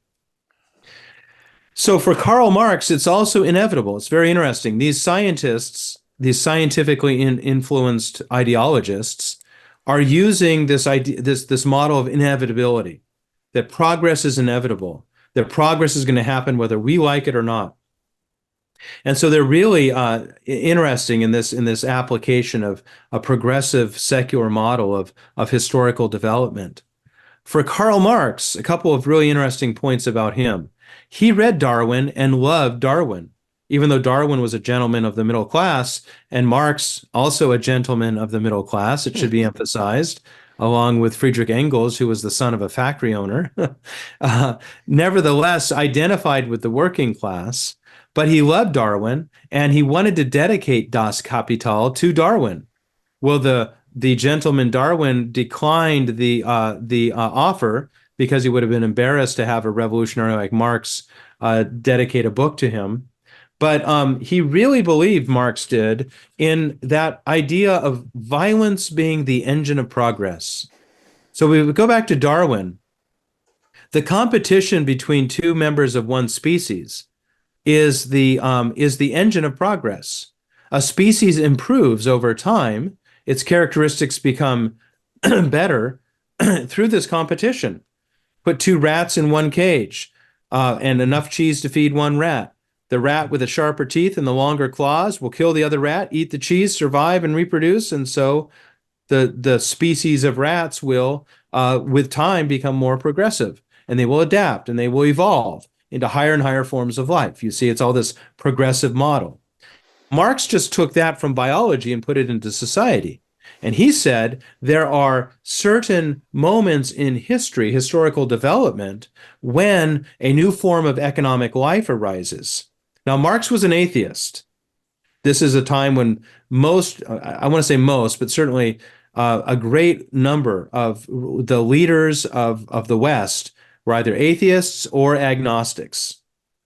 So for Karl Marx, it's also inevitable. It's very interesting. These scientists, these scientifically influenced ideologists, are using this idea, this model of inevitability, that progress is inevitable, that progress is going to happen whether we like it or not. And so they're really interesting in this application of a progressive secular model of historical development. For Karl Marx, a couple of really interesting points about him. He read Darwin and loved Darwin, even though Darwin was a gentleman of the middle class, and Marx also a gentleman of the middle class, it should be emphasized, along with Friedrich Engels, who was the son of a factory owner, nevertheless identified with the working class. But he loved Darwin, and he wanted to dedicate Das Kapital to Darwin. Well, the gentleman Darwin declined the offer because he would have been embarrassed to have a revolutionary like Marx dedicate a book to him. But he really believed, Marx did, in that idea of violence being the engine of progress. So we would go back to Darwin. The competition between two members of one species is the engine of progress. A species improves over time. Its characteristics become better through this competition. Put two rats in one cage and enough cheese to feed one rat. The rat with the sharper teeth and the longer claws will kill the other rat, eat the cheese, survive, and reproduce. And so the species of rats will, with time, become more progressive. And they will adapt and they will evolve into higher and higher forms of life. You see, it's all this progressive model. Marx just took that from biology and put it into society. And he said there are certain moments in history, historical development, when a new form of economic life arises. Now, Marx was an atheist. This is a time when most, I want to say most, but certainly a great number of the leaders of the West were either atheists or agnostics.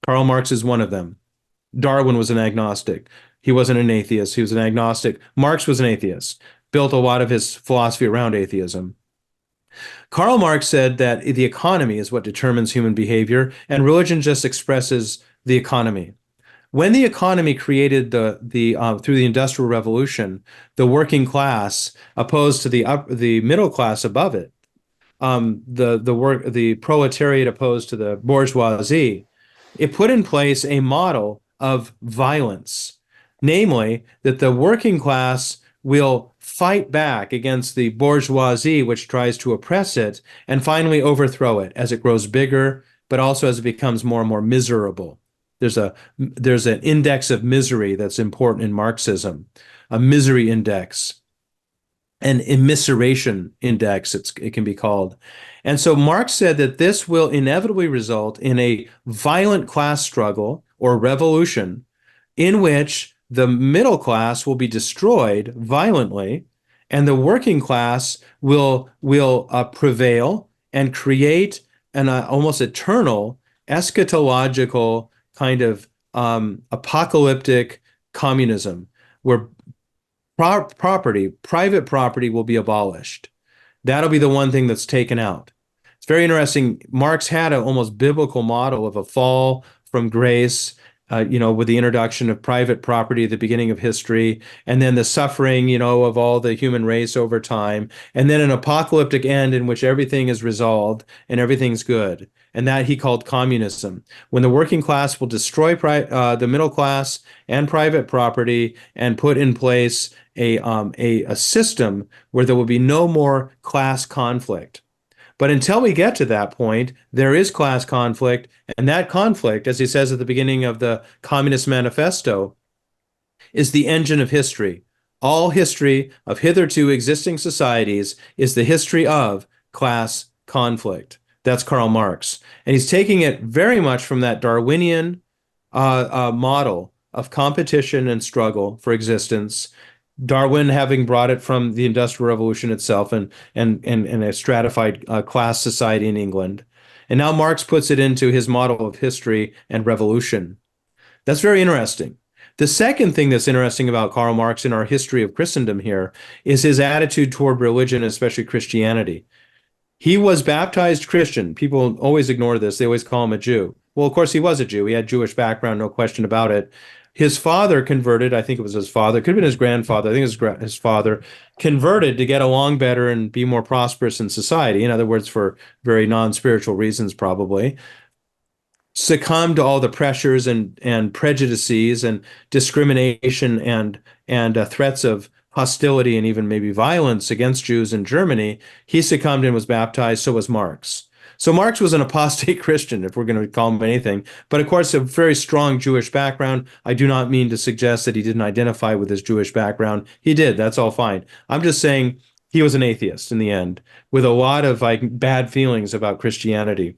Karl Marx is one of them. Darwin was an agnostic. He wasn't an atheist. He was an agnostic. Marx was an atheist, built a lot of his philosophy around atheism. Karl Marx said that the economy is what determines human behavior, and religion just expresses the economy. When the economy created through the Industrial Revolution, the working class opposed to the middle class above it, the proletariat opposed to the bourgeoisie, it put in place a model of violence, namely that the working class will fight back against the bourgeoisie, which tries to oppress it, and finally overthrow it as it grows bigger, but also as it becomes more and more miserable. There's an index of misery that's important in Marxism, a misery index, an immiseration index, it can be called. And so Marx said that this will inevitably result in a violent class struggle or revolution in which the middle class will be destroyed violently, and the working class will prevail and create an almost eternal eschatological kind of apocalyptic communism where private property will be abolished. That'll be the one thing that's taken out. It's very interesting. Marx had an almost biblical model of a fall from grace, with the introduction of private property at the beginning of history, and then the suffering, of all the human race over time, and then an apocalyptic end in which everything is resolved and everything's good. And that he called communism, when the working class will destroy the middle class and private property and put in place a system where there will be no more class conflict. But until we get to that point, there is class conflict, and that conflict, as he says at the beginning of the Communist Manifesto, is the engine of history. All history of hitherto existing societies is the history of class conflict. That's Karl Marx. And he's taking it very much from that Darwinian model of competition and struggle for existence, Darwin having brought it from the Industrial Revolution itself and a stratified class society in England. And now Marx puts it into his model of history and revolution. That's very interesting. The second thing that's interesting about Karl Marx in our history of Christendom here is his attitude toward religion, especially Christianity. He was baptized Christian. People always ignore this. They always call him a Jew. Well, of course, he was a Jew. He had Jewish background, no question about it. His father converted. I think it was his father. It could have been his grandfather. I think it was his father converted to get along better and be more prosperous in society. In other words, for very non-spiritual reasons, probably. Succumbed to all the pressures and prejudices and discrimination and threats of hostility and even maybe violence against Jews in Germany. He succumbed and was baptized. So was Marx. So Marx was an apostate Christian, if we're going to call him anything, but of course a very strong Jewish background. I do not mean to suggest that he didn't identify with his Jewish background. He did. That's all fine. I'm just saying he was an atheist in the end, with a lot of bad feelings about Christianity.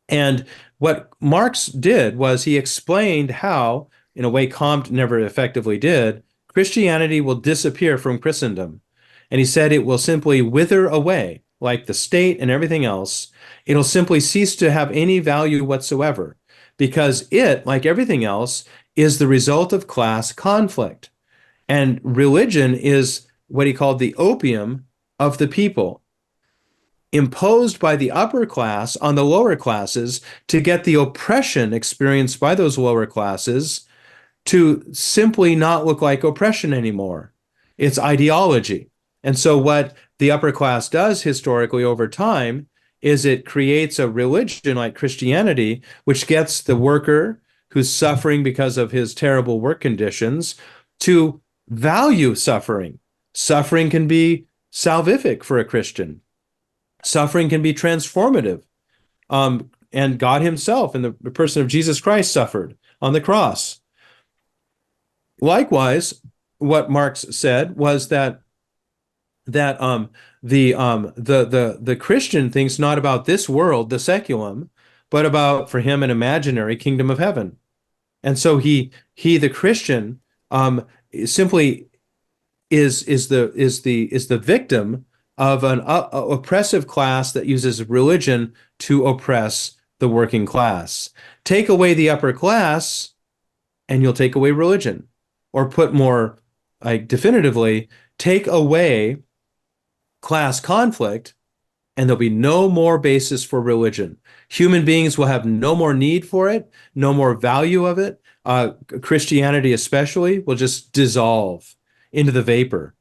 And what Marx did was he explained how, in a way Comte never effectively did, Christianity will disappear from Christendom. And he said it will simply wither away. Like the state and everything else, it'll simply cease to have any value whatsoever, because it, like everything else, is the result of class conflict. And religion is what he called the opium of the people, imposed by the upper class on the lower classes to get the oppression experienced by those lower classes to simply not look like oppression anymore. It's ideology. And so what the upper class does historically over time is it creates a religion like Christianity, which gets the worker who's suffering because of his terrible work conditions to value suffering. Suffering can be salvific for a Christian. Suffering can be transformative. And God himself in the person of Jesus Christ suffered on the cross. Likewise, what Marx said was that the Christian thinks not about this world, the seculum, but about, for him, an imaginary kingdom of heaven. And so he the Christian, simply is the victim of an oppressive class that uses religion to oppress the working class. Take away the upper class, and you'll take away religion. Or put more definitively, take away class conflict, and there'll be no more basis for religion. Human beings will have no more need for it, no more value of it. Christianity especially will just dissolve into the vapor,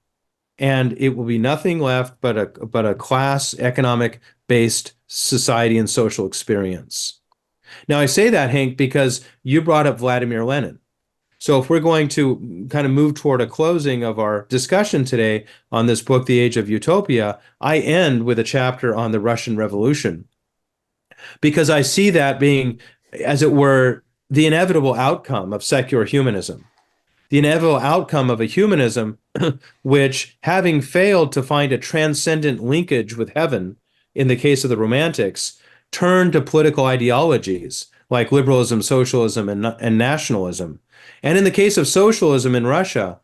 and it will be nothing left but a class economic based society and social experience. Now I say that, Hank, because you brought up Vladimir Lenin. So if we're going to kind of move toward a closing of our discussion today on this book, The Age of Utopia, I end with a chapter on the Russian Revolution, because I see that being, as it were, the inevitable outcome of secular humanism, the inevitable outcome of a humanism which, having failed to find a transcendent linkage with heaven in the case of the Romantics, turned to political ideologies like liberalism, socialism, and nationalism. And in the case of socialism in Russia,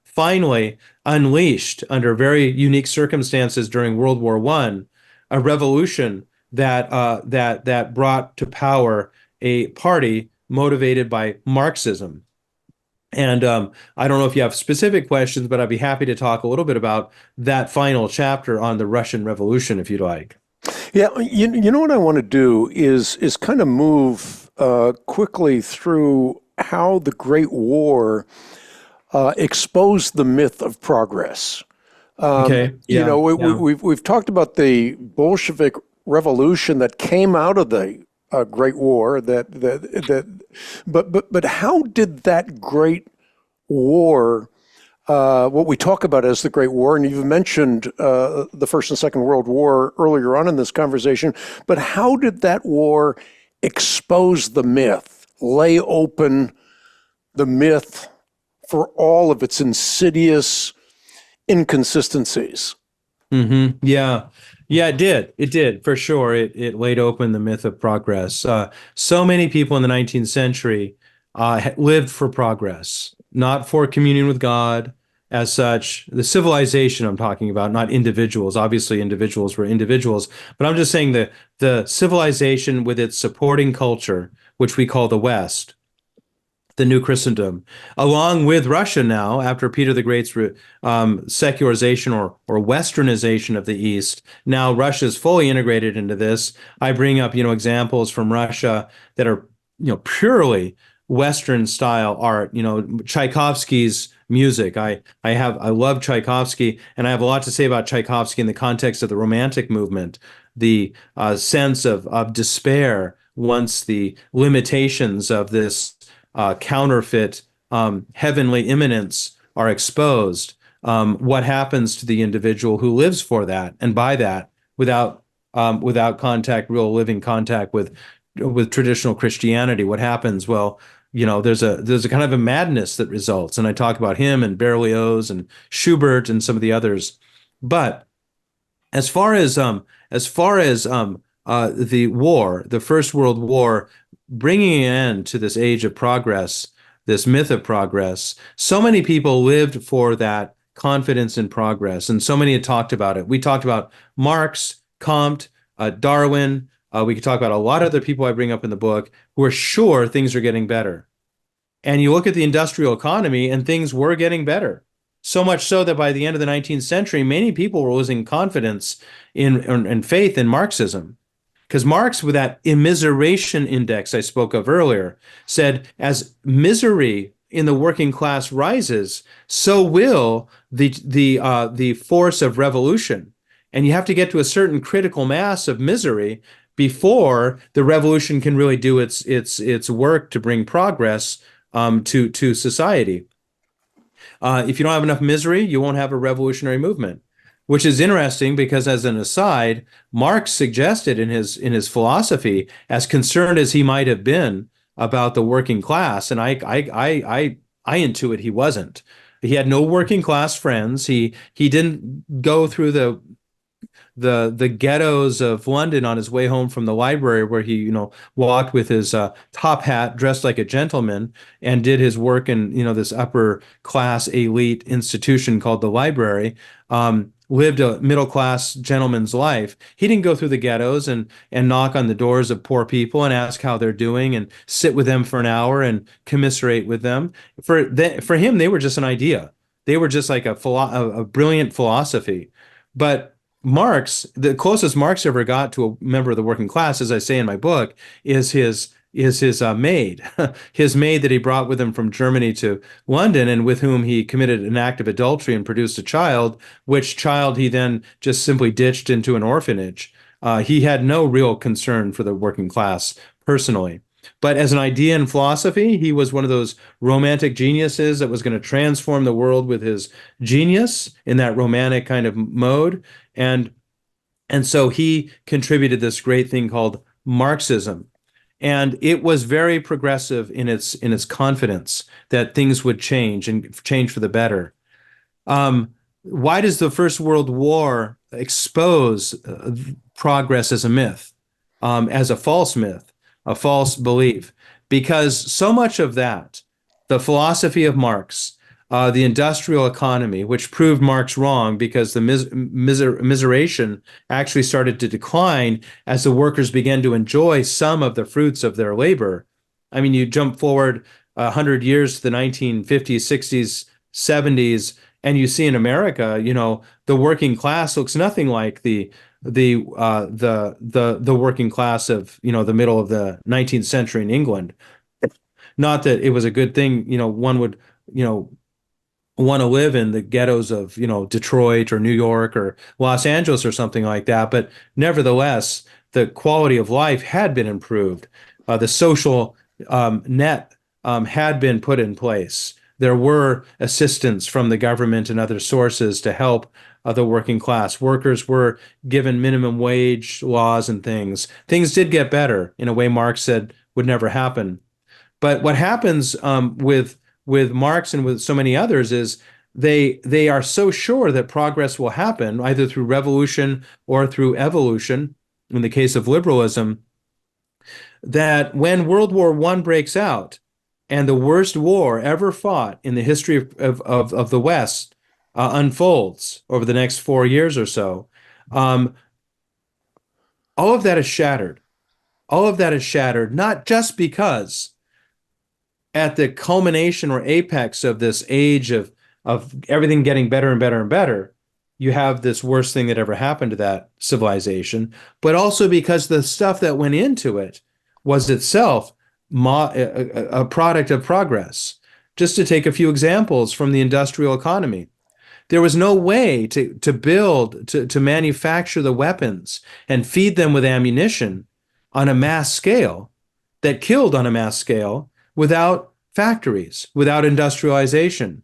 finally unleashed under very unique circumstances during World War I, a revolution that brought to power a party motivated by Marxism. And I don't know if you have specific questions, but I'd be happy to talk a little bit about that final chapter on the Russian Revolution, if you'd like. Yeah, you know what I want to do is kind of move quickly through how the Great War exposed the myth of progress. Okay. You know, Yeah. we've talked about the Bolshevik Revolution that came out of the Great War. But how did that Great War, what we talk about as the Great War, and you've mentioned the First and Second World War earlier on in this conversation, but how did that war expose the myth, lay open the myth for all of its insidious inconsistencies? Yeah. Yeah, it did. It did, for sure. It laid open the myth of progress. So many people in the 19th century lived for progress, not for communion with God as such. The civilization I'm talking about, not individuals. Obviously, individuals were individuals, but I'm just saying the civilization with its supporting culture, which we call the West, the new Christendom, along with Russia now, after Peter the Great's secularization or westernization of the East. Now Russia is fully integrated into this. I bring up, examples from Russia that are, purely Western style art. Tchaikovsky's music. I love Tchaikovsky, and I have a lot to say about Tchaikovsky in the context of the Romantic movement, the sense of despair once the limitations of this counterfeit heavenly immanence are exposed. What happens to the individual who lives for that and by that without contact, real living contact with traditional Christianity? What happens? Well, there's a kind of a madness that results, and I talk about him and Berlioz and Schubert and some of the others. But as far as the war, the First World War, bringing an end to this age of progress, this myth of progress, so many people lived for that confidence in progress, and so many had talked about it. We talked about Marx, Comte, Darwin. We could talk about a lot of other people I bring up in the book who are sure things are getting better. And you look at the industrial economy, and things were getting better. So much so that by the end of the 19th century, many people were losing confidence in faith in Marxism. Because Marx, with that immiseration index I spoke of earlier, said as misery in the working class rises, so will the force of revolution. And you have to get to a certain critical mass of misery before the revolution can really do its work to bring progress to society. If you don't have enough misery, you won't have a revolutionary movement. Which is interesting because, as an aside, Marx suggested in his philosophy, as concerned as he might have been about the working class, and I intuit he wasn't. He had no working class friends. He didn't go through the ghettos of London on his way home from the library, where he walked with his top hat, dressed like a gentleman, and did his work in this upper class elite institution called the library. Lived a middle-class gentleman's life. He didn't go through the ghettos and knock on the doors of poor people and ask how they're doing and sit with them for an hour and commiserate with them. For him, they were just an idea. They were just like a brilliant philosophy. But Marx, the closest Marx ever got to a member of the working class, as I say in my book, is his maid, his maid that he brought with him from Germany to London, and with whom he committed an act of adultery and produced a child, which child he then just simply ditched into an orphanage. He had no real concern for the working class personally. But as an idea in philosophy, he was one of those romantic geniuses that was going to transform the world with his genius in that romantic kind of mode. And and so he contributed this great thing called Marxism. And it was very progressive in its confidence that things would change and change for the better. Why does the First World War expose progress as a myth, as a false myth, a false belief? Because so much of that, the philosophy of Marx, the industrial economy, which proved Marx wrong because the miseration actually started to decline as the workers began to enjoy some of the fruits of their labor. I mean, you jump forward 100 years to the 1950s, 60s, 70s, and you see in America, the working class looks nothing like the working class of, the middle of the 19th century in England. Not that it was a good thing, one would, want to live in the ghettos of, Detroit or New York or Los Angeles or something like that. But nevertheless, the quality of life had been improved. The social net had been put in place. There were assistance from the government and other sources to help the working class. Workers were given minimum wage laws and things. Things did get better in a way Marx said would never happen. But what happens with Marx and with so many others is they are so sure that progress will happen either through revolution or through evolution, in the case of liberalism, that when World War I breaks out and the worst war ever fought in the history of the West unfolds over the next 4 years or so, all of that is shattered. All of that is shattered, not just because at the culmination or apex of this age of everything getting better and better and better, you have this worst thing that ever happened to that civilization, but also because the stuff that went into it was itself a product of progress. Just to take a few examples from the industrial economy, there was no way to manufacture the weapons and feed them with ammunition on a mass scale that killed on a mass scale without factories, without industrialization.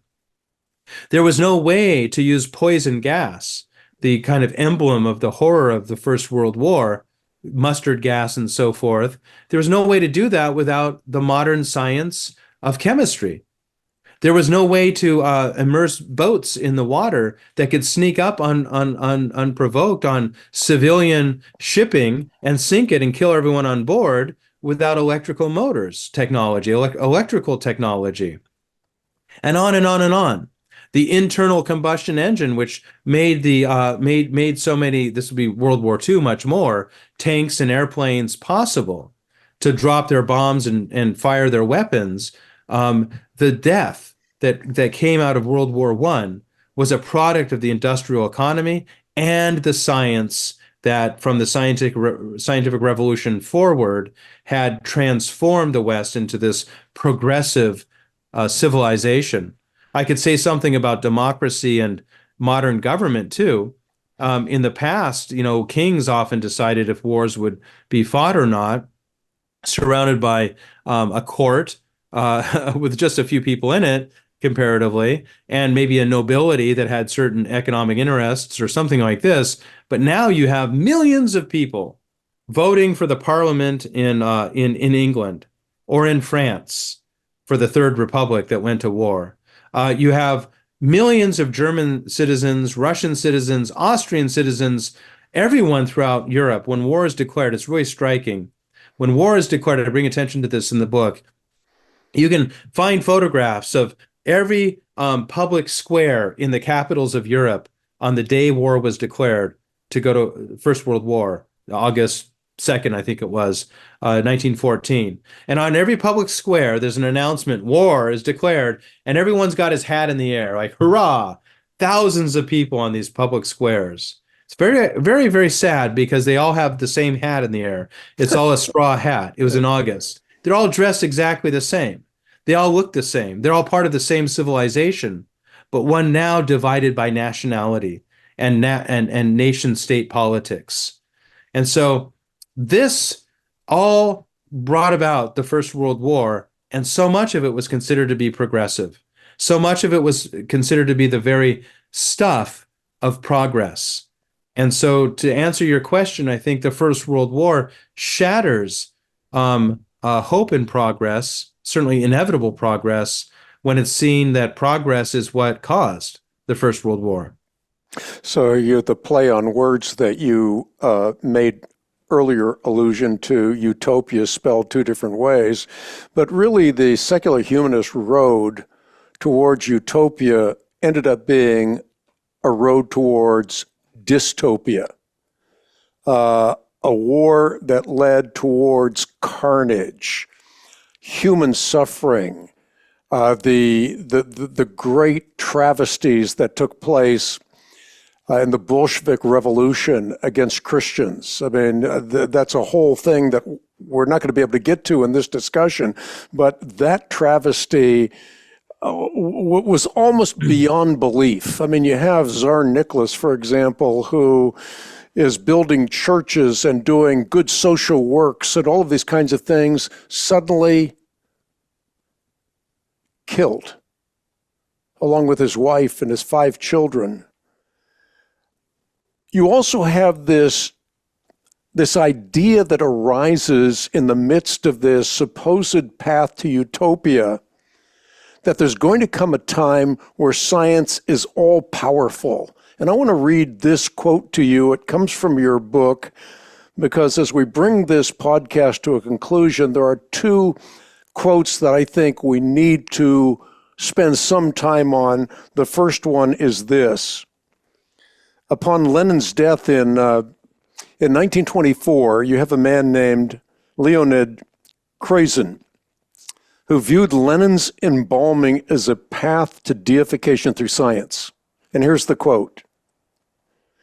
There was no way to use poison gas, the kind of emblem of the horror of the First World War, mustard gas and so forth. There was no way to do that without the modern science of chemistry. There was no way to immerse boats in the water that could sneak up unprovoked on civilian shipping and sink it and kill everyone on board without electrical motors technology, electrical technology, and on and on and on. The internal combustion engine, which made made so many, this would be World War II, much more, tanks and airplanes possible to drop their bombs and fire their weapons. The death that came out of World War I was a product of the industrial economy and the science that from the scientific revolution forward had transformed the West into this progressive civilization. I could say something about democracy and modern government too. In the past, kings often decided if wars would be fought or not, surrounded by a court with just a few people in it, comparatively, and maybe a nobility that had certain economic interests or something like this. But now you have millions of people voting for the parliament in England or in France for the Third Republic that went to war. You have millions of German citizens, Russian citizens, Austrian citizens, everyone throughout Europe. When war is declared, it's really striking. When war is declared, I bring attention to this in the book, you can find photographs of every public square in the capitals of Europe on the day war was declared to go to First World War, August 2nd, I think it was, 1914. And on every public square, there's an announcement, war is declared, and everyone's got his hat in the air, like, hurrah! Thousands of people on these public squares. It's very, very, very sad because they all have the same hat in the air. It's all a straw hat. It was in August. They're all dressed exactly the same. They all look the same. They're all part of the same civilization, but one now divided by nationality and nation state politics. And so this all brought about the First World War, and so much of it was considered to be progressive. So much of it was considered to be the very stuff of progress. And so, to answer your question, I think the First World War shatters hope in progress, certainly inevitable progress, when it's seen that progress is what caused the First World War. So the play on words that you made earlier allusion to, utopia spelled two different ways, but really the secular humanist road towards utopia ended up being a road towards dystopia, a war that led towards carnage, human suffering, the great travesties that took place in the Bolshevik Revolution against Christians. I mean, that's a whole thing that we're not going to be able to get to in this discussion, but that travesty was almost beyond belief. I mean, you have Tsar Nicholas, for example, who is building churches and doing good social works and all of these kinds of things, suddenly killed, along with his wife and his 5 children. You also have this idea that arises in the midst of this supposed path to utopia, that there's going to come a time where science is all powerful. And I want to read this quote to you. It comes from your book, because as we bring this podcast to a conclusion, there are 2 quotes that I think we need to spend some time on. The first one is this. Upon Lenin's death in 1924, you have a man named Leonid Krazin, who viewed Lenin's embalming as a path to deification through science. And here's the quote.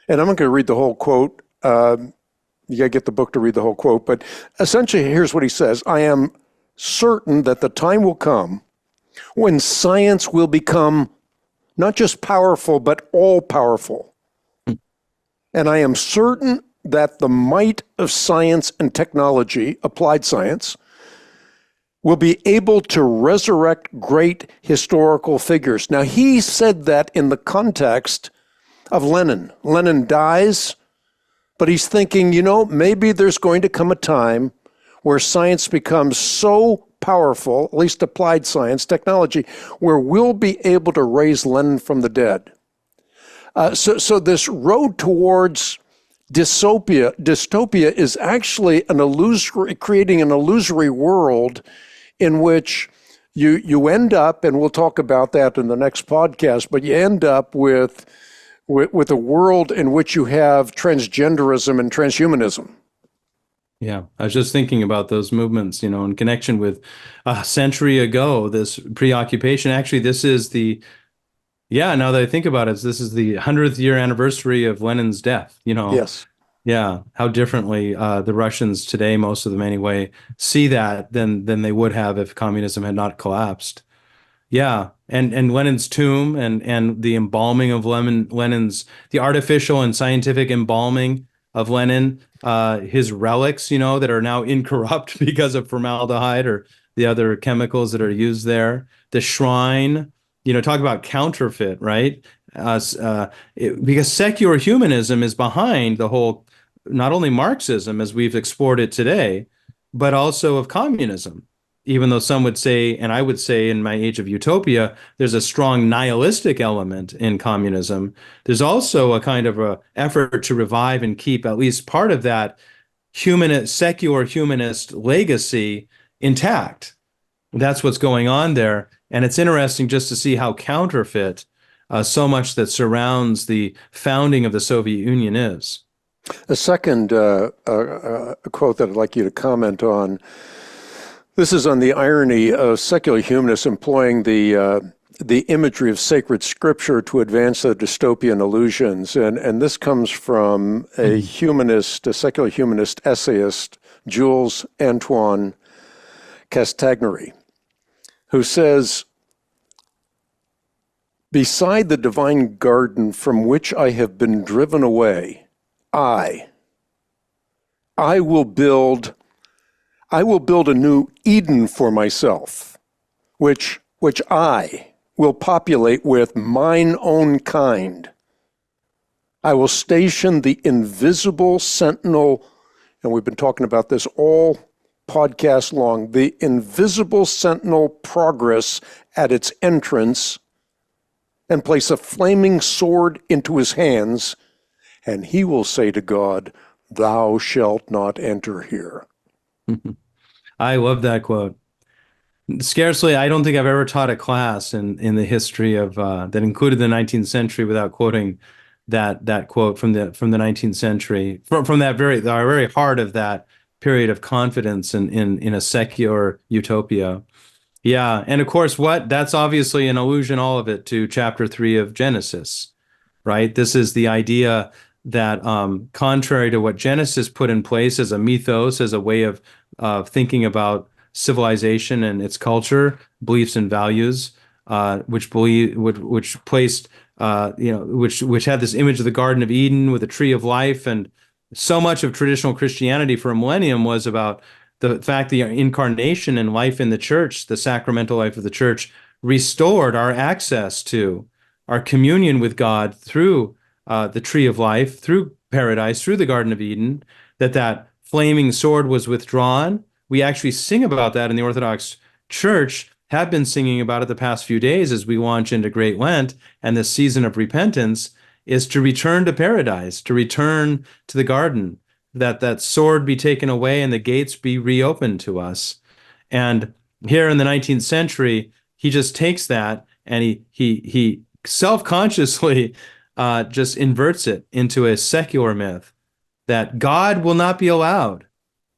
And I'm not going to read the whole quote. You got to get the book to read the whole quote. But essentially, here's what he says. I am certain that the time will come when science will become not just powerful, but all powerful. And I am certain that the might of science and technology, applied science, will be able to resurrect great historical figures. Now, he said that in the context of Lenin. Lenin dies, but he's thinking, maybe there's going to come a time where science becomes so powerful, at least applied science, technology, where we'll be able to raise Lenin from the dead. So this road towards dystopia is actually creating an illusory world in which you end up, and we'll talk about that in the next podcast, but you end up with a world in which you have transgenderism and transhumanism. Yeah, I was just thinking about those movements, in connection with a century ago, this preoccupation. Actually, now that I think about it, this is the 100th year anniversary of Lenin's death, Yes. Yeah, how differently the Russians today, most of them anyway, see that than they would have if communism had not collapsed. Yeah, and Lenin's tomb and the embalming of the artificial and scientific embalming of Lenin, his relics, that are now incorrupt because of formaldehyde or the other chemicals that are used there. The shrine, talk about counterfeit, right? Because secular humanism is behind the whole, not only Marxism as we've explored it today, but also of communism. Even though some would say, and I would say in my Age of Utopia, there's a strong nihilistic element in communism. There's also a kind of a effort to revive and keep at least part of that secular humanist legacy intact. That's what's going on there. And it's interesting just to see how counterfeit so much that surrounds the founding of the Soviet Union is. A second quote that I'd like you to comment on. This is on the irony of secular humanists employing the imagery of sacred scripture to advance their dystopian illusions. And this comes from a secular humanist essayist, Jules Antoine Castagneri, who says, "Beside the divine garden from which I have been driven away, I will build I will build a new Eden for myself, which I will populate with mine own kind. I will station the invisible sentinel, and we've been talking about this all podcast long, the invisible sentinel progress at its entrance, and place a flaming sword into his hands, and he will say to God, "Thou shalt not enter here." I love that quote. Scarcely, I don't think I've ever taught a class in the history of that included the 19th century without quoting that quote from the 19th century, from that very heart of that period of confidence in a secular utopia. Yeah, and of course, that's obviously an allusion, all of it, to chapter 3 of Genesis, right? This is the idea that, contrary to what Genesis put in place as a mythos, as a way of thinking about civilization and its culture, beliefs and values, which placed, which had this image of the Garden of Eden with a tree of life, and so much of traditional Christianity for a millennium was about the fact that incarnation and life in the church, the sacramental life of the church, restored our access to our communion with God through the tree of life, through paradise, through the Garden of Eden, that flaming sword was withdrawn. We actually sing about that in the Orthodox Church, have been singing about it the past few days as we launch into Great Lent and this season of repentance, is to return to paradise, to return to the garden, that sword be taken away and the gates be reopened to us. And here in the 19th century, he just takes that and he self-consciously just inverts it into a secular myth that God will not be allowed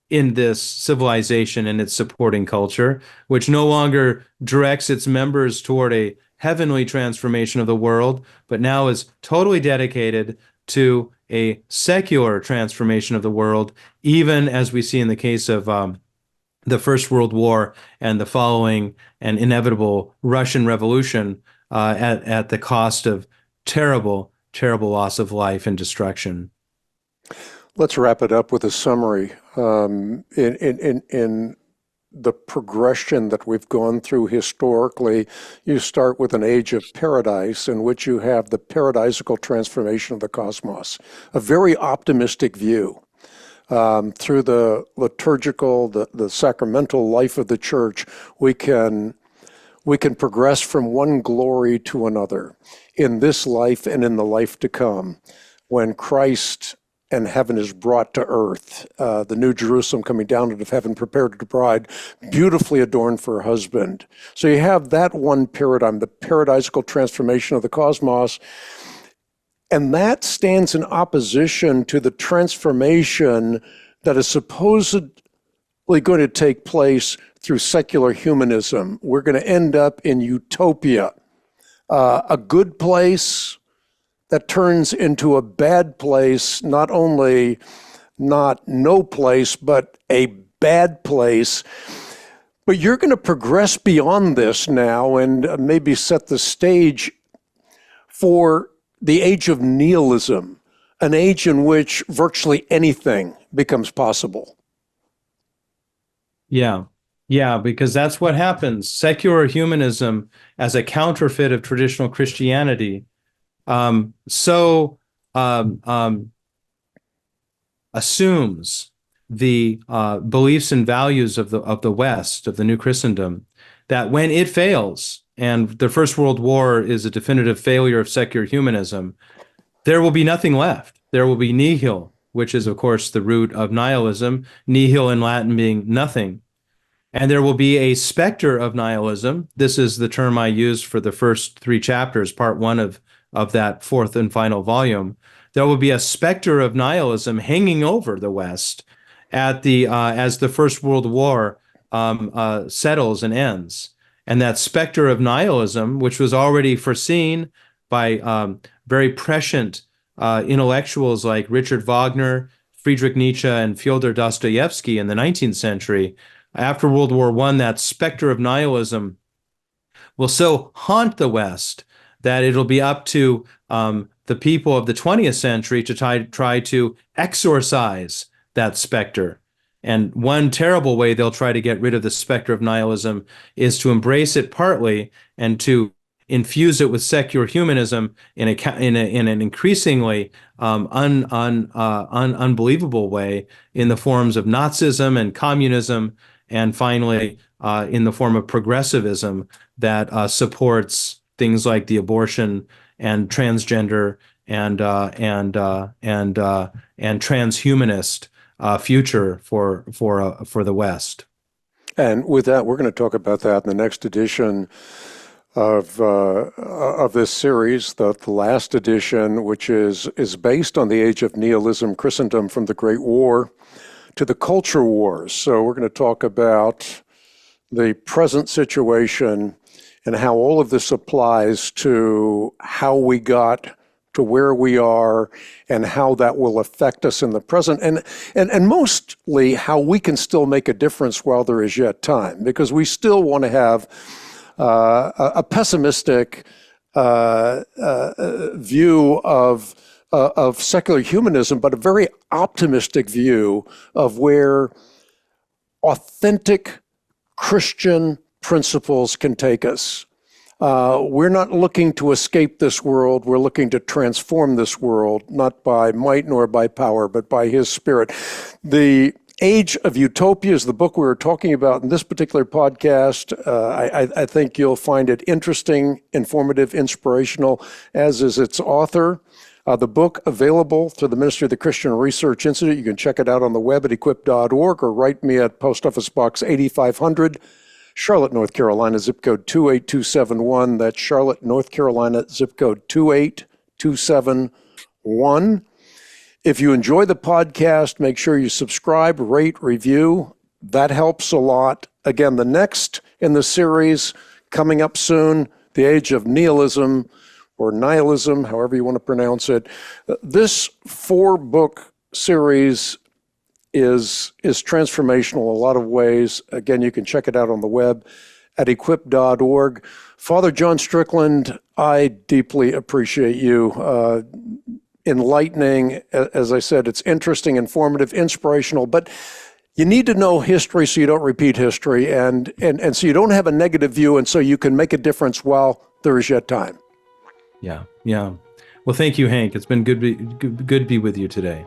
in this civilization and its supporting culture, which no longer directs its members toward a heavenly transformation of the world, but now is totally dedicated to a secular transformation of the world, even as we see in the case of the First World War and the following and inevitable Russian Revolution at the cost of terrible, terrible loss of life and destruction. Let's wrap it up with a summary. In the progression that we've gone through historically, you start with an age of paradise in which you have the paradisical transformation of the cosmos, a very optimistic view. Through the liturgical, the sacramental life of the church, we can progress from one glory to another in this life and in the life to come, when Christ and heaven is brought to earth, the new Jerusalem coming down out of heaven, prepared to the bride, beautifully adorned for her husband. So you have that one paradigm, the paradisical transformation of the cosmos, and that stands in opposition to the transformation that is supposedly going to take place through secular humanism. We're going to end up in utopia, a good place that turns into a bad place, not only not no place, but a bad place. But you're going to progress beyond this now and maybe set the stage for the age of nihilism, an age in which virtually anything becomes possible. Yeah, because that's what happens. Secular humanism, as a counterfeit of traditional Christianity, assumes the beliefs and values of the West, of the new Christendom, that when it fails, and the First World War is a definitive failure of secular humanism, there will be nothing left. There will be nihil, which is, of course, the root of nihilism, nihil in Latin being nothing. And there will be a specter of nihilism. This is the term I used for the first 3 chapters, part 1 of that 4th and final volume. There will be a specter of nihilism hanging over the West at as the First World War settles and ends. And that specter of nihilism, which was already foreseen by very prescient intellectuals like Richard Wagner, Friedrich Nietzsche, and Fyodor Dostoevsky in the 19th century, after World War I, that specter of nihilism will so haunt the West that it'll be up to the people of the 20th century to try to exorcise that specter. And one terrible way they'll try to get rid of the specter of nihilism is to embrace it partly and to infuse it with secular humanism in an increasingly unbelievable way in the forms of Nazism and communism, and finally in the form of progressivism that supports things like the abortion and transgender and transhumanist future for the West. And with that, we're going to talk about that in the next edition of this series, the last edition, which is based on the Age of Nihilism, Christendom from the Great War to the Culture Wars. So we're going to talk about the present situation and how all of this applies to how we got to where we are and how that will affect us in the present, and mostly how we can still make a difference while there is yet time, because we still want to have a pessimistic view of secular humanism, but a very optimistic view of where authentic Christian principles can take us. We're not looking to escape this world. We're looking to transform this world, not by might nor by power, but by His Spirit. The Age of Utopia is the book we were talking about in this particular podcast. I think you'll find it interesting, informative, inspirational, as is its author. The book available through the Ministry of the Christian Research Institute. You can check it out on the web at equip.org or write me at Post Office Box 8500, Charlotte, North Carolina, zip code 28271. That's Charlotte, North Carolina, zip code 28271. If you enjoy the podcast, make sure you subscribe, rate, review. That helps a lot. Again, the next in the series coming up soon, The Age of Nihilism, or nihilism, however you want to pronounce it. This 4-book series is transformational in a lot of ways. Again, you can check it out on the web at equip.org. Father John Strickland, I deeply appreciate you. Enlightening, as I said, it's interesting, informative, inspirational, but you need to know history so you don't repeat history, and so you don't have a negative view, and so you can make a difference while there is yet time. Yeah. Well, thank you, Hank. It's been good to be with you today.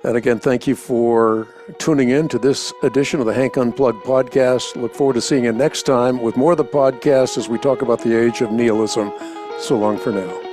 And again, thank you for tuning in to this edition of the Hank Unplugged podcast. Look forward to seeing you next time with more of the podcast as we talk about the Age of Nihilism. So long for now.